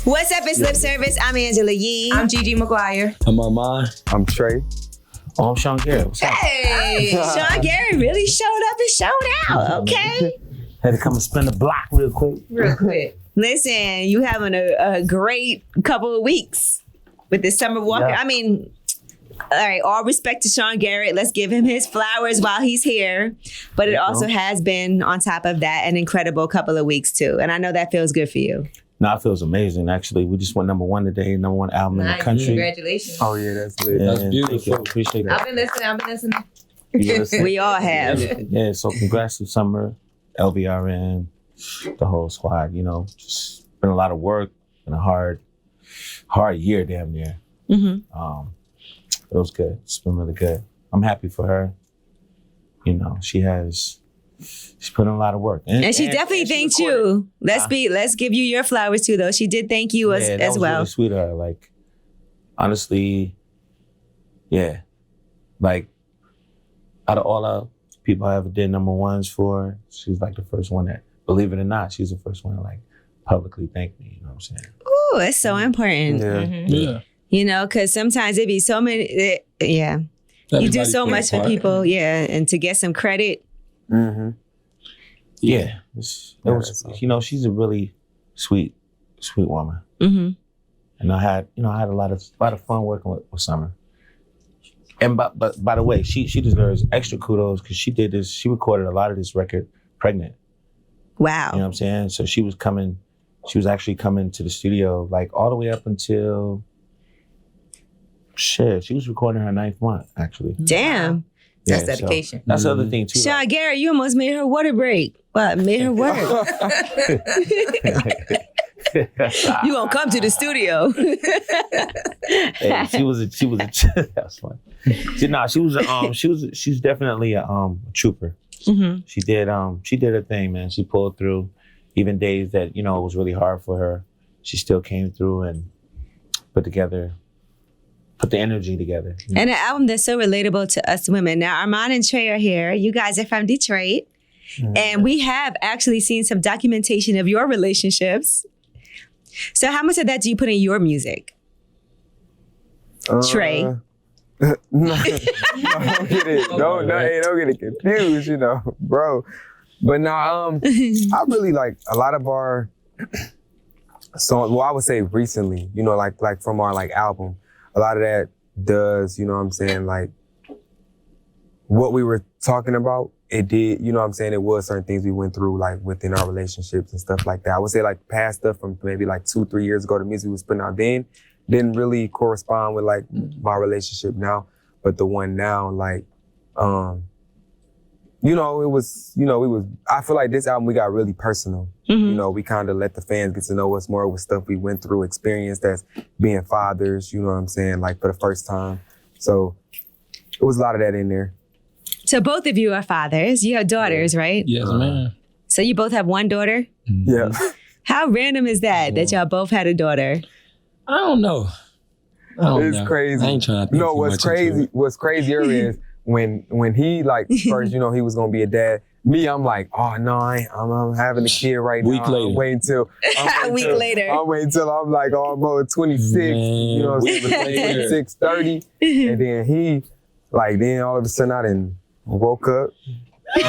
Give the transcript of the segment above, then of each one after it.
What's up, it's Lip Service. I'm Angela Yee. I'm Gigi McGuire. I'm Armand. I'm Trey. Oh, I'm Sean Garrett. What's up? Hey, Sean Garrett really showed up and showed out, okay? Had to come and spin the block real quick. Listen, you having a great couple of weeks with this summer walker. Yeah. I mean, all right, all respect to Sean Garrett. Let's give him his flowers while he's here. But it also has been, on top of that, an incredible couple of weeks too. And I know that feels good for you. No, it feels amazing, actually. We just went #1 today, #1 album in the country. Congratulations. Oh, yeah, that's lit. And That's beautiful. beautiful. Appreciate that. I've been listening. We all have. Yeah, so congrats to Summer, LVRN, the whole squad. You know, just been a lot of work and a hard year, damn near. Mm-hmm. It was good. It's been really good. I'm happy for her. You know, she's put in a lot of work. And she definitely thanked you. Let's give you your flowers too, though. She did thank you as well. Really sweet of her. Like, honestly, yeah. Like, out of all the people I ever did #1s for, she's like the first one that, believe it or not, she's the first one to like publicly thank me. You know what I'm saying? Ooh, it's so important. Yeah. Yeah. You know, because sometimes it be so many. You do so much for people, and to get some credit. Mm-hmm. Yeah. It was, you know, she's a really sweet woman. Mm-hmm. And I had a lot of fun working with Summer. And but by the way, she deserves extra kudos because she recorded a lot of this record pregnant. Wow. You know what I'm saying? So she was actually coming to the studio like all the way up until she was recording her 9th month, actually. Damn. That's Yeah, dedication. So that's the other thing too. Sean Garrett, you almost made her water break. What? Made her work. You gonna come to the studio. Hey, she was that's funny. She's definitely a trooper. Mm-hmm. She did her thing, man. She pulled through. Even days that, you know, it was really hard for her, she still came through and put the energy together. You know? And an album that's so relatable to us women. Now, Armand and Trey are here. You guys are from Detroit. Mm-hmm. And we have actually seen some documentation of your relationships. So how much of that do you put in your music? Trey? No, don't get it. Don't get it confused, you know, bro. But no, I really like a lot of our songs. Well, I would say recently, you know, like from our like album, a lot of that does, you know what I'm saying, like what we were talking about. It did, you know what I'm saying? It was certain things we went through like within our relationships and stuff like that. I would say like past stuff from maybe like 2-3 years ago, the music we was putting out then didn't really correspond with like my relationship now. But the one now, like, I feel like this album, we got really personal. Mm-hmm. You know, we kind of let the fans get to know us more with stuff we went through, experienced as being fathers, you know what I'm saying, like for the first time. So it was a lot of that in there. So both of you are fathers. You have daughters, right? Yes, man. So you both have one daughter? Yeah. How random is that y'all both had a daughter? I don't know. It's crazy. I ain't trying to think No, too what's much into crazy? it. What's crazier is when he like first, you know, he was gonna be a dad. Me, I'm like, oh no, I'm having a kid right now. Week later. A week later. I'm waiting till I'm like almost 26. Man, you know what I'm saying? 26, 30, and then he like then all of a sudden I done woke up. I'm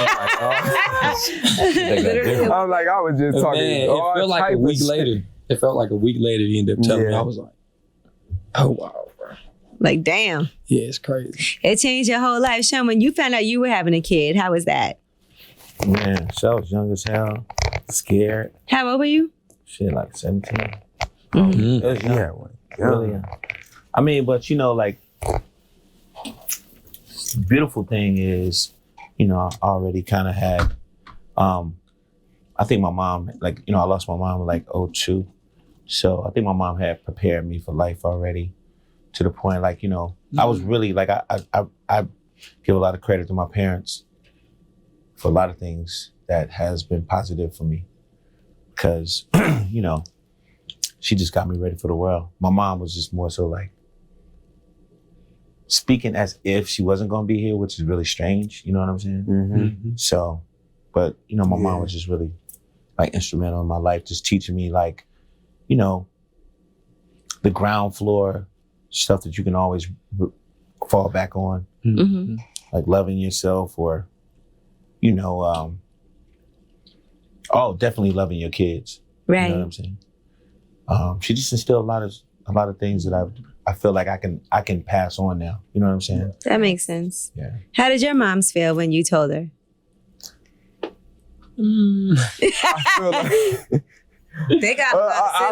like, I was just talking. Man, it felt like a week later. It felt like a week later he ended up telling me. I was like, oh wow, bro. Like, damn. Yeah, it's crazy. It changed your whole life. Sean, when you found out you were having a kid, how was that? Man, so I was young as hell, scared. How old were you? Shit, like 17. Mm-hmm. It was young. Yeah, Really young. I mean, but you know, like, the beautiful thing is, you know, I already kind of had, I think my mom, like, you know, I lost my mom in like 2002. So I think my mom had prepared me for life already to the point, like, you know, I was really, like, I give a lot of credit to my parents for a lot of things that has been positive for me. Because, you know, she just got me ready for the world. My mom was just more so like speaking as if she wasn't going to be here, which is really strange. You know what I'm saying? Mm-hmm. So, but, you know, my mom was just really like instrumental in my life, just teaching me like, you know, the ground floor stuff that you can always fall back on, like loving yourself, or definitely loving your kids. Right. You know what I'm saying? She just instilled a lot of things that I feel like I can pass on now. You know what I'm saying? That makes sense. Yeah. How did your moms feel when you told her? I feel like They got a lot of I'm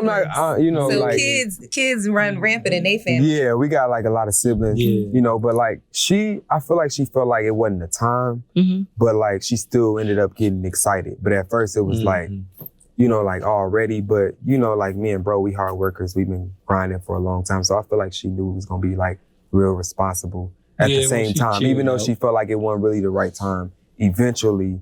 siblings. not, So like kids run rampant in their family. yeah, we got like a lot of siblings, but like I feel like she felt like it wasn't the time, but like she still ended up getting excited. But at first it was like, like already, but like me and bro, we hard workers. We've been grinding for a long time. So I feel like she knew it was gonna be like real responsible at the same time, even though she felt like it wasn't really the right time. Eventually,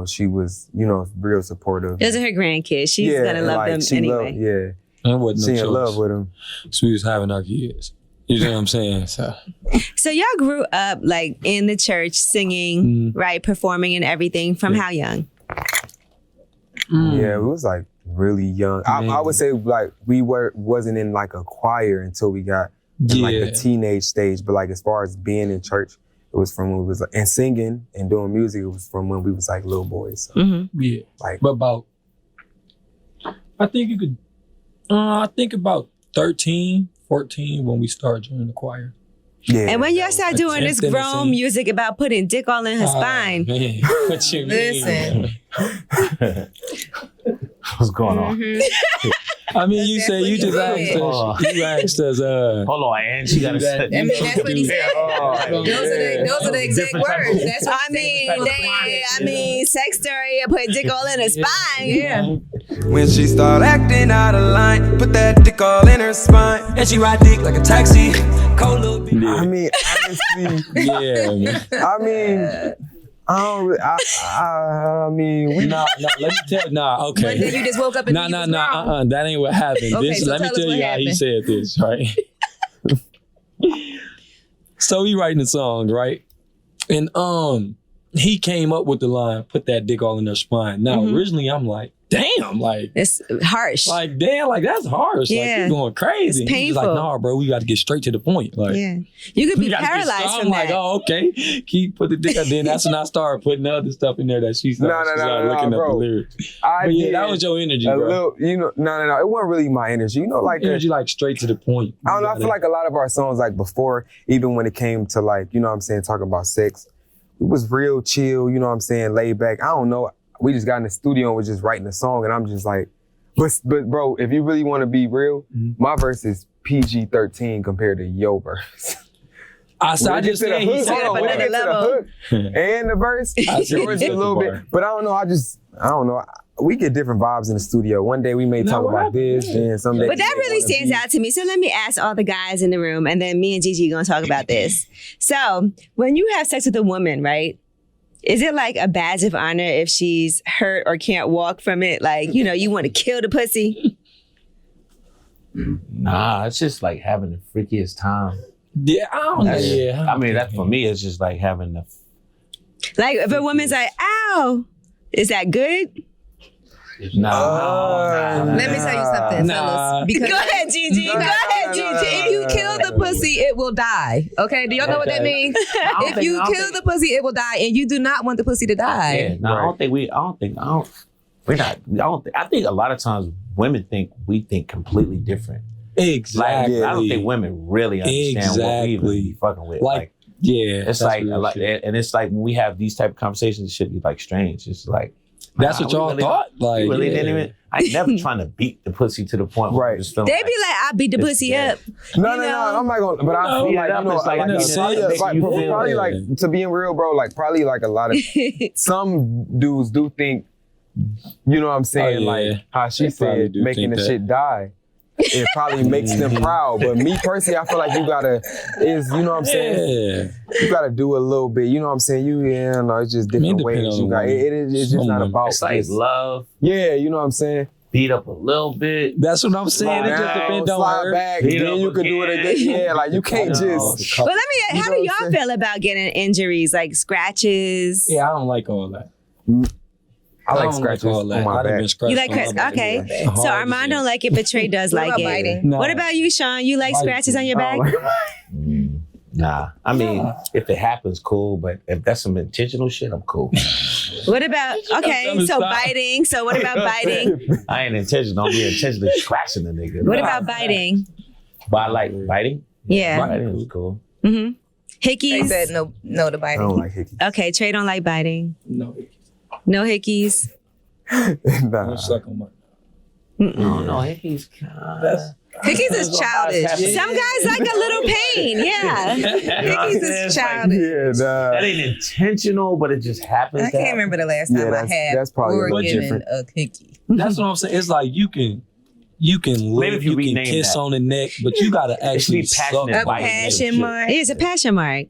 she was, real supportive. Those are her grandkids. She's gonna love them anyway. I wasn't she no in choice. love with them. So we was having our kids. You know what I'm saying? So y'all grew up like in the church singing, right? Performing and everything from how young? Yeah, we was like really young. I would say like we wasn't in like a choir until we got in like the teenage stage. But like as far as being in church, it was from when we was and singing and doing music. It was from when we was like little boys. So, yeah, like but about I think you could. I think about 13, 14 when we started joining the choir. yeah. And when y'all start doing this Attempting to grown sing. music about putting dick all in her spine. Man, what you Listen. mean? What's going on? I mean, you say you just asked us. You asked us. Hold on, and she got to say. I mean, that's what he said. Those are the exact words. That's what I mean, sex story, put dick all in her spine. Yeah. When she start acting out of line, put that dick all in her spine, and she ride dick like a taxi. Cold little bitch. I mean, honestly, Yeah, man. I mean, I don't. I mean, we Let me tell. Okay. One day you just woke up and you was wrong. That ain't what happened. Okay, so let me tell us tell what you how he happened. said this, right? So he writing the song, right? And he came up with the line, put that dick all in their spine. Now, originally I'm like, damn, like It's harsh. damn, like that's harsh. Yeah. Like you're going crazy. It's He's like, painful. nah, bro, we got to get straight to the point. Like, Yeah. You could be we gotta get paralyzed straight. from I'm that. like, oh, okay. Keep put the dick up. Then that's when I started putting other stuff in there that she started, looking up bro. the lyrics. I But yeah, did that was your energy, a bro. little. No. It wasn't really my energy. Like Energy, like straight to the point. I don't know. I feel like a lot of our songs, like before, even when it came to like, what I'm saying, talking about sex, it was real chill, what I'm saying, laid back. I don't know. We just got in the studio and was just writing a song, and I'm just like, but bro, if you really want to be real, my verse is PG-13 compared to your verse. I just said he said up another level. And the verse, yours is a little bit. But I don't know. I don't know. We get different vibes in the studio. One day we may talk about this, then someday. But that really stands out to me. So let me ask all the guys in the room, and then me and Gigi are going to talk about this. So when you have sex with a woman, right? Is it like a badge of honor if she's hurt or can't walk from it? Like, you want to kill the pussy? Nah, it's just like having the freakiest time. Yeah, I don't know. Yeah. I mean, that for me, it's just like having the. Like, if a woman's like, ow, is that good? Nah. Let me tell you something, fellas. Because Go ahead, Gigi. Go ahead, Gigi. if you kill the pussy, it will die. Okay? Do y'all know what that means? If you kill the pussy, it will die, and you do not want the pussy to die. Yeah, no, I think a lot of times women think we think completely different. Exactly. Like, I don't think women really understand what we even be fucking with. Like, yeah. It's like a lot, and it's like when we have these type of conversations, it should be like strange. It's like that's what y'all thought. Like, we really yeah. didn't even. I ain't never trying to beat the pussy to the point where Right. I'm just feeling They like, be like, I beat the it's pussy dead. up. No, You know? I'm not gonna. But I feel like, it's like, probably like to being real, bro. Like probably like a lot of some dudes do think, you know what I'm saying, Oh, yeah. like how she They probably said, do making think the that. shit die. It probably makes them proud. But me personally, I feel like you gotta you know what I'm saying? Yeah. You gotta do a little bit. You know what I'm saying? No, it's just different depending ways. on You got the it's just not woman. about It's like this. love, Yeah, you know what I'm saying? beat up a little bit. That's what I'm saying. It just depends on slide her. back, Beat then up you could do it again. again. Yeah, like you can't just. Well, let me, how do know what I'm y'all saying? feel about getting injuries, like scratches? Yeah, I don't like all that. I like don't scratches all on that. my I done back. been scratched You like on my Chris? back. Okay. Hard So as Armand shit. don't like it, but Trey does What like about it. biting? No. What about you, Sean? You like Biting. scratches on your I back? don't like- Nah, I mean, if it happens, cool. But if that's some intentional shit, I'm cool. What about okay? So Stop. biting. So what about biting? I ain't intentional. Don't be intentionally scratching the nigga. What about biting? But I like biting. Yeah. Biting is cool. Mm-hmm. They Hickeys. said no to I biting. don't like hickeys. Okay, Trey don't like biting. No, No hickeys. Nah. don't suck on my. No, hickeys. Hickeys is childish. Some guys like a little pain. Yeah. Hickeys is childish. Yeah, nah. That ain't intentional, but it just happens. I can't remember the last time I that's- had that's probably or a little given different. a hickey. That's what I'm saying. It's like you can live, if you you can rename kiss that. on the neck, but you gotta actually be suck. passionate A Biting passion shit. mark. It is a passion mark.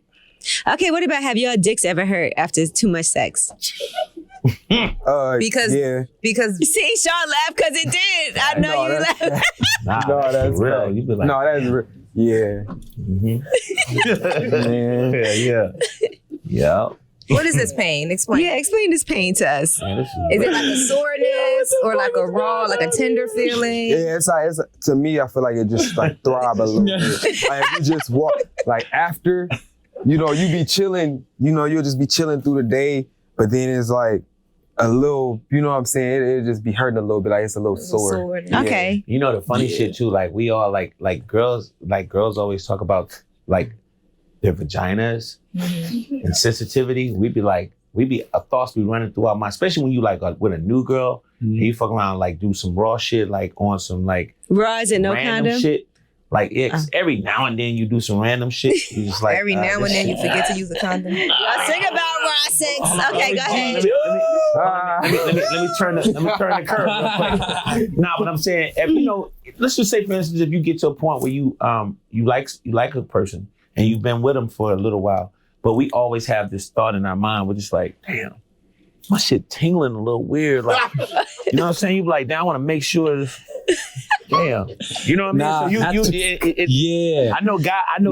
Okay, what about have your dicks ever hurt after too much sex? Because- yeah. Because See, Sean laughed because it did. I know No, you that's- laughed. Nah, No, that's real. right. You be like, No, that's real. Yeah. Man. yeah. what is this pain? Explain. Yeah, explain this pain to us. Man, this Is it like a soreness or like a raw, like a tender feeling? Yeah, it's to me, I feel like it just like throb a little bit. Like if you just walk, like after, you be chilling, you'll just be chilling through the day, but then it's like a little, you know what I'm saying? It'll just be hurting a little bit, like it's a little sore. Yeah. Okay. You know the funny shit too, like we all like girls always talk about like their vaginas and sensitivity. We be thoughts be running through our mind, especially when you like with a new girl and you fuck around like do some raw shit like on some like Raws and no random condom. shit. Like every now and then you do some random shit. You just like Every now and then you forget to use a condom. Y'all sing about raw sex. Okay, go ahead. Let me turn the curve real quick. Nah, but I'm saying, let's just say, for instance, if you get to a point where you like a person and you've been with them for a little while, but we always have this thought in our mind. We're just like, damn, my shit tingling a little weird. Like, you know what I'm saying? You be like, damn, I want to make sure. Damn, you know what I mean? Nah, yeah. I know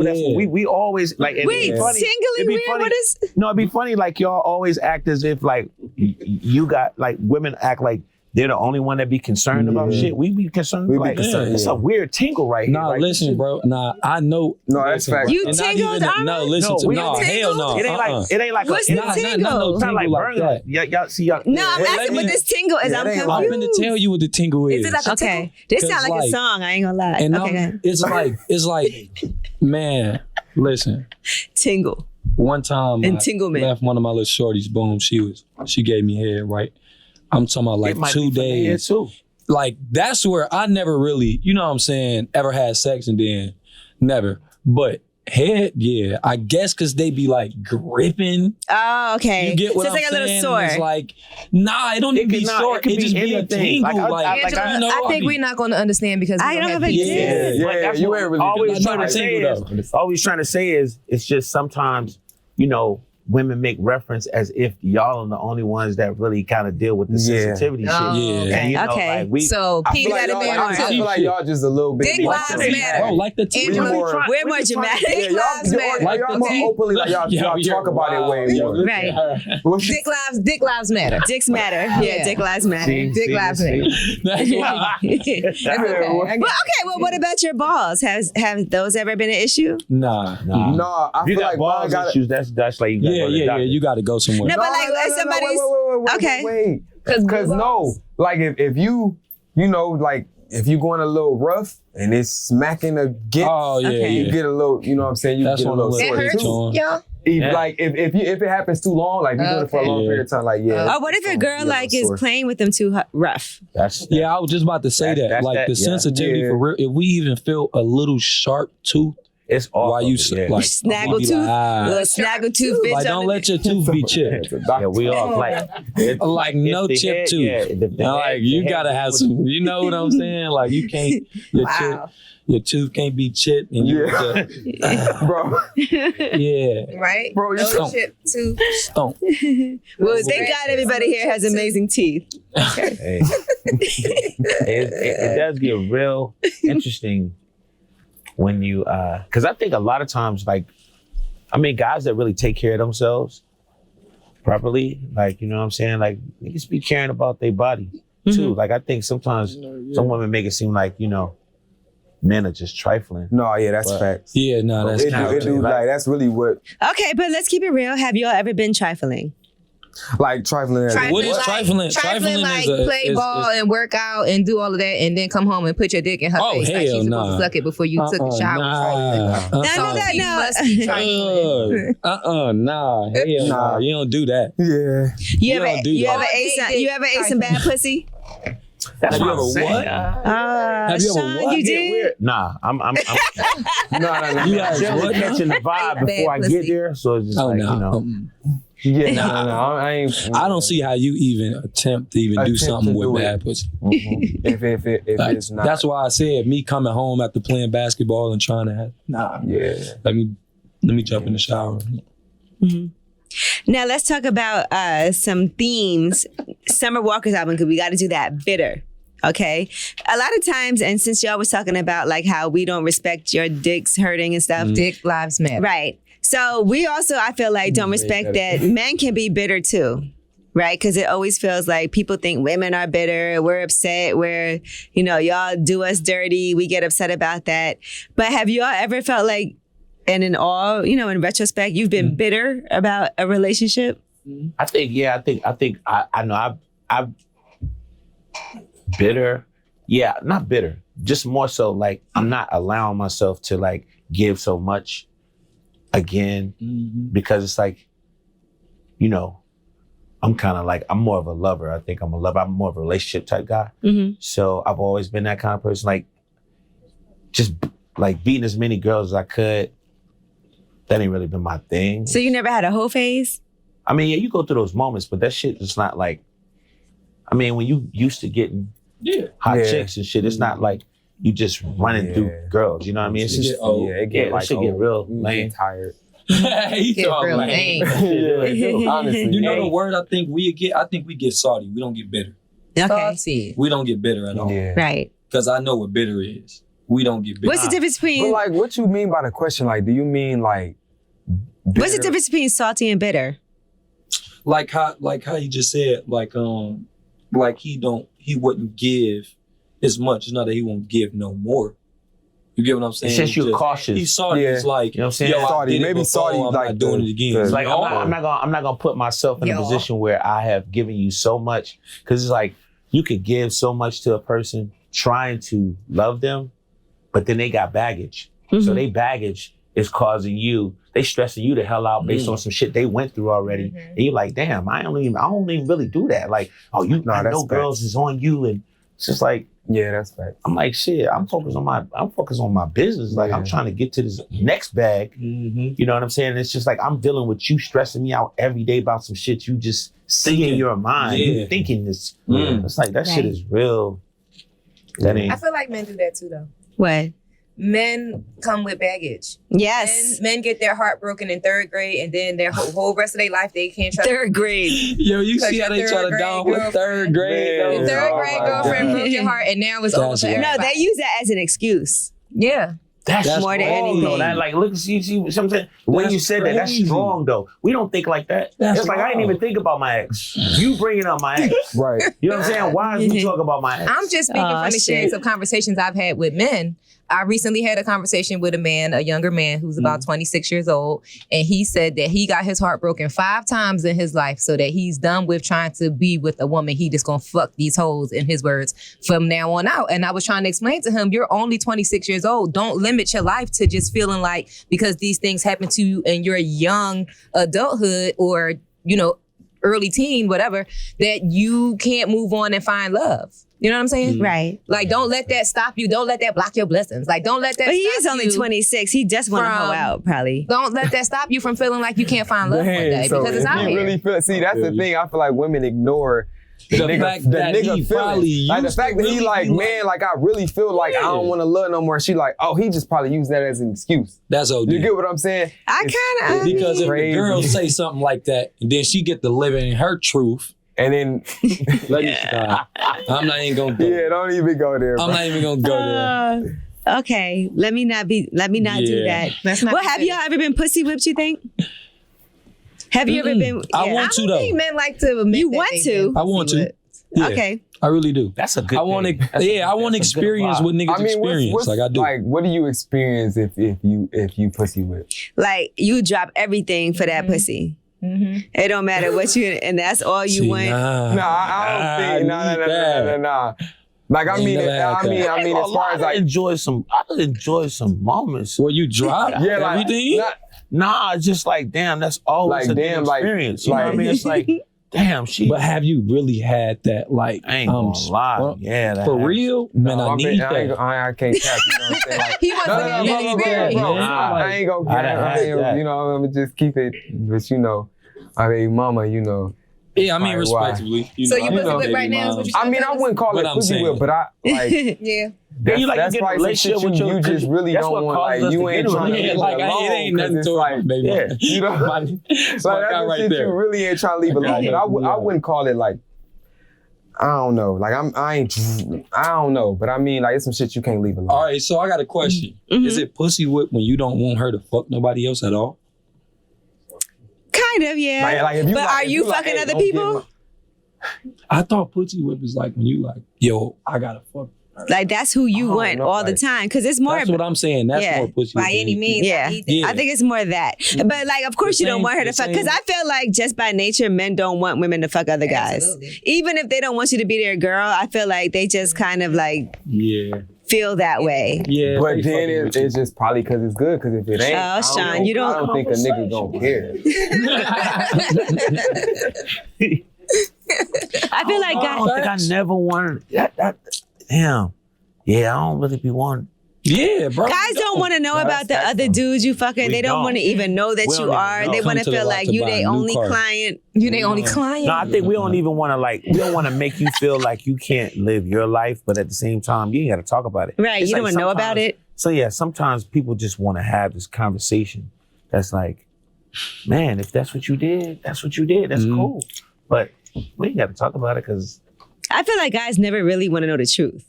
that's what we always like. and Wait, it'd be funny- tingling it'd be weird? funny- What is? No, it'd be funny like y'all always act as if like you got like women act like they're the only one that be concerned about shit. We be concerned. We be like, concerned, it's yeah. a weird tingle right here. Nah, Like, listen, bro. Nah, I know. No, that's listen, fact. bro. You And not tingled, even- Armand? No, listen No, to we no, tingled? hell no. It ain't like What's a, the Nah, tingle? no it's not like tingle like burning. that. Y'all see y'all. No, I'm Let asking me- what this tingle is. Yeah, I'm that ain't I'm confused. finna tell you what the tingle is. Is it like a Okay, this sounds like a like- song. I ain't gonna lie. And Okay, go ahead. it's like, man, listen. Tingle. One time I Entanglement. left one of my little shorties, boom, she gave me head, right? I'm talking about like It might 2 be from the head, days. too. Like that's where I never really, you know what I'm saying, ever had sex and then never. But head, yeah, I guess because they be like gripping. Oh, okay. You get what so I'm it's like saying? a little sore. It's like, nah, it don't even be nah, sore. it could It just be be a anything. tingle. Like, Like, Angela, you know, I think be- we're not going to understand because we I don't have a penis. dick. Yeah, Like, that's you what ain't really always good. trying to Not say tingle, is, always trying to say is, it's just sometimes, women make reference as if y'all are the only ones that really kind of deal with the Yeah. sensitivity Oh, shit. Yeah. And, Okay. like, we, So I P feel like gotta y'all- be I on feel too. like y'all just a little bit. Dick more lives dramatic. matter. Bro, like the tingle. Angela, We're more dramatic. Dick lives matter. Like y'all the more tea- openly, like y'all talk about it way more. Right. What's Dick lives matter. Dicks matter. Yeah, Yeah. dick lives matter. Dick lives matter. That's why. Well, what about your balls? Have those ever been an issue? Nah. No, I you feel got like balls mine got issues. That's like you got to Yeah, go to the yeah, doctor. you got to go somewhere. No, but like somebody's okay. Wait, because no, like if you like if you going a little rough and it's smacking a get, Oh yeah, Okay. you yeah. get a little, you know what I'm saying? You That's get a one of little the It sore hurts, John. y'all. Yeah. Like if it happens too long, like you doing it for a long Okay. period of time, like yeah. Oh, what if a girl You like get a is sore. playing with them too rough? That's Yeah, I was just about to say that. That's Like that, the yeah. sensitivity Yeah. for real. If we even feel a little sharp tooth it's all while you like Snaggle we be tooth, like, ah. little snaggle tooth bitch. Like don't let your tooth be chipped. Yeah, we all like Like no if the chip head- tooth. yeah, the Now, like head- you the head gotta have was- some. You know what I'm saying? Like you can't. Wow. Your tooth can't be chipped, and you Bro, yeah. Right? Bro, you No stomp. shit too. Stomp. Well, thank God everybody here has amazing teeth. Hey. it does get real interesting when you because I think a lot of times, like, I mean, guys that really take care of themselves, properly, like, you know what I'm saying? Like, niggas be caring about their body too. Like, I think sometimes some women make it seem like, you know, men are just trifling. No, yeah, that's facts. Yeah, no, that's Like, that's really what. Okay, but let's keep it real. Have y'all ever been trifling? Like trifling. What is trifling? Trifling like play ball and work out and do all of that and then come home and put your dick in her face like she's supposed to suck it before you took a shower. No. You must be trifling. Nah, hell nah. You don't do that. Yeah. You ever ate some bad pussy? That's Have you what ever I'm saying. what? Have you ever Sean, what? you did? Nah, I'm No. You guys what? catching the vibe before I get there. So it's just like, you know. Yeah, no, I ain't. I don't see how you even attempt to do something with bad pussy. If it's not. That's why I said me coming home after playing basketball and trying to have, Yeah. Let me jump in the shower. Now let's talk about some themes. Summer Walker's album, because we got to do that. Bitter. Okay. A lot of times, and since y'all was talking about like how we don't respect your dicks hurting and stuff. Dick lives matter. Right. So we also, I feel like, don't respect that men can be bitter too. Right? Because it always feels like people think women are bitter. We're upset. We're, you know, y'all do us dirty. We get upset about that. But have y'all ever felt like, and in all, you know, in retrospect, you've been bitter about a relationship? I think I know I've bitter. Yeah, not bitter. Just more so like I'm not allowing myself to like give so much again because it's like, you know, I'm kind of like, I'm more of a lover. I think I'm a lover. I'm more of a relationship type guy. So I've always been that kind of person, like just like beating as many girls as I could. That ain't really been my thing. So you never had a hoe phase? I mean, yeah, you go through those moments, but that shit is not like, I mean, when you used to getting hot chicks and shit, it's not like you just running through girls, you know what I mean? It's just, it get like shit get real lame. Tired. Get real lame. Honestly. You know the word I think we get? I think we get salty. We don't get bitter. Okay. Salty. We don't get bitter at all. Yeah. Right. Because I know what bitter is. We don't get bitter. What's the difference between But like, what you mean by the question? Like, do you mean like? what's the difference between salty and bitter? Like how you just said, like he wouldn't give as much. It's not that he won't give no more. You get what I'm saying? It's just you're cautious. He's salty. It's like, you know what I'm saying? yo, Salty. I did Maybe it before, salty I'm like not doing it again. It's like I'm not gonna put myself in a position where I have given you so much, because it's like you could give so much to a person trying to love them, but then they got baggage. So they baggage is causing you, they stressing you the hell out based on some shit they went through already. And you're like, damn, I don't even really do that. Like, I know girls is on you, and it's just like, yeah, that's fact. I'm like, shit, I'm focused on my business. Like, I'm trying to get to this next bag. You know what I'm saying? It's just like, I'm dealing with you stressing me out every day about some shit you just see in your mind. You thinking this. It's like, that shit is real. That ain't. I feel like men do that too, though. What? Men come with baggage. Yes. Men get their heart broken in 3rd grade, and then their whole rest of their life they can't trust. 3rd grade. Yo, you see how they try to down with 3rd grade? Your 3rd grade girlfriend broke your heart, and now it's over for everybody. No, they use that as an excuse. Yeah. That's more than strong, anything. though. That, like, look, see, something. When you said that, that's strong, though. We don't think like that. It's like, I didn't even think about my ex. You bringing up my ex. Right. You know what I'm saying? Why is we talk about my ex? I'm just speaking from experience of conversations I've had with men. I recently had a conversation with a younger man who's about 26 years old, and he said that he got his heart broken 5 times in his life, so that he's done with trying to be with a woman. He just gonna fuck these hoes, in his words, from now on out. And I was trying to explain to him, you're only 26 years old. Don't limit your life to just feeling like because these things happen to you in your young adulthood or, you know, early teen, whatever, that you can't move on and find love. You know what I'm saying? Right. Like, don't let that stop you. Don't let that block your blessings. Like, don't let that But he stop is only you 26. He just want to hoe out, probably. Don't let that stop you from feeling like you can't find love one day, because it's out here. Really feel, see, that's the thing. I feel like women ignore the fact that he probably like the fact that he really like, man, like I really feel like I don't want to love no more. She like, oh, he just probably used that as an excuse. That's OD. You get what I'm saying? I kind of Because if crazy. the girl say something like that, and then she get to live in her truth, And then let me stop. I'm not even gonna go. Yeah, don't even go there. I'm not even gonna go there. Okay, let me not do that. Let's not Well, do have that. y'all ever been pussy whipped, you think? Have you ever been? I want to I though. don't think men like to admit You that want they've to. been I want pussy to. whipped. Yeah, Okay. I really do. That's a good I want thing. to. Yeah, I want to that's a good experience vibe. what niggas I mean, experience. what's, Like I do. Like, what do you experience if you pussy whip? Like you drop everything for that pussy. It don't matter what you, and that's all you See, want. Nah, I don't think. Nah. Like I Ain't mean, never had I mean, that. as far as like, I enjoy some moments. Where you drop yeah, like everything. Nah, it's just like, damn, that's always Like, a damn, good like- experience. You know what I like- mean? It's like, damn, she. But have you really had that? Like, I ain't gonna lie. Yeah, that for happens. real, man. I need that. I can't cap. You know what I'm saying? Like, He wants to have no, that no, experience. no, bro, I ain't gonna I done had get that. you know, I'm gonna just keep it. But you know, I mean, mama, you know. Yeah, I mean, Like, why? respectively. You So know, you I pussy know whip baby right now is what moms. you I mean, I wouldn't call But it I'm pussy saying- whip, but I like. Yeah. Then you like that's to get in a probably some relationship shit with your. you just really that's don't what want. causes Like us you to ain't get in a trying to relationship. leave Like, it it alone. ain't nothing 'cause to it's like, baby. yeah. you know, My like guy that's the right shit there. you really ain't trying to leave alone. But I wouldn't call it like. I don't know. Like I don't know. But I mean, like it's some shit you can't leave alone. All right, so I got a question. Is it pussy whip when you don't want her to fuck nobody else at all? Kind of, yeah. Like, if you But like, are if you like, fucking hey, other don't give people? my- I thought pussy whip is like when you like, yo, I gotta fuck her. Like that's who you I don't want know, all the like- time, because it's more. That's what I'm saying. That's Yeah. more pussy whip. By than any anything. means. Yeah. Yeah. I think it's more that. But like, of course, The you don't same- want her to the fuck. Because same- I feel like just by nature, men don't want women to fuck other guys. Absolutely. Even if they don't want you to be their girl, I feel like they just kind of like Yeah. feel that way. Yeah. But they then fucking with you. it's just probably because it's good. Because if it ain't, Oh, I don't Sean, know. you don't- I don't think a nigga gonna care. I feel like I guys. don't think I never wanted that. Damn. Yeah, I don't really be wanting. Yeah, bro. Guys don't want to know No, about the that's other them. dudes you fucking. We They don't don't. want to even know that We you don't even are. know. They want to Come to the feel lot like to you buy a their new only car. client. You the only client. No, I think we don't even want to we don't want to make you feel like you can't live your life, but at the same time, you ain't got to talk about it. Right, It's you don't like wanna know about sometimes- it. So yeah, sometimes people just want to have this conversation that's like, man, if that's what you did, that's what you did. That's cool. But we ain't got to talk about it because I feel like guys never really want to know the truth.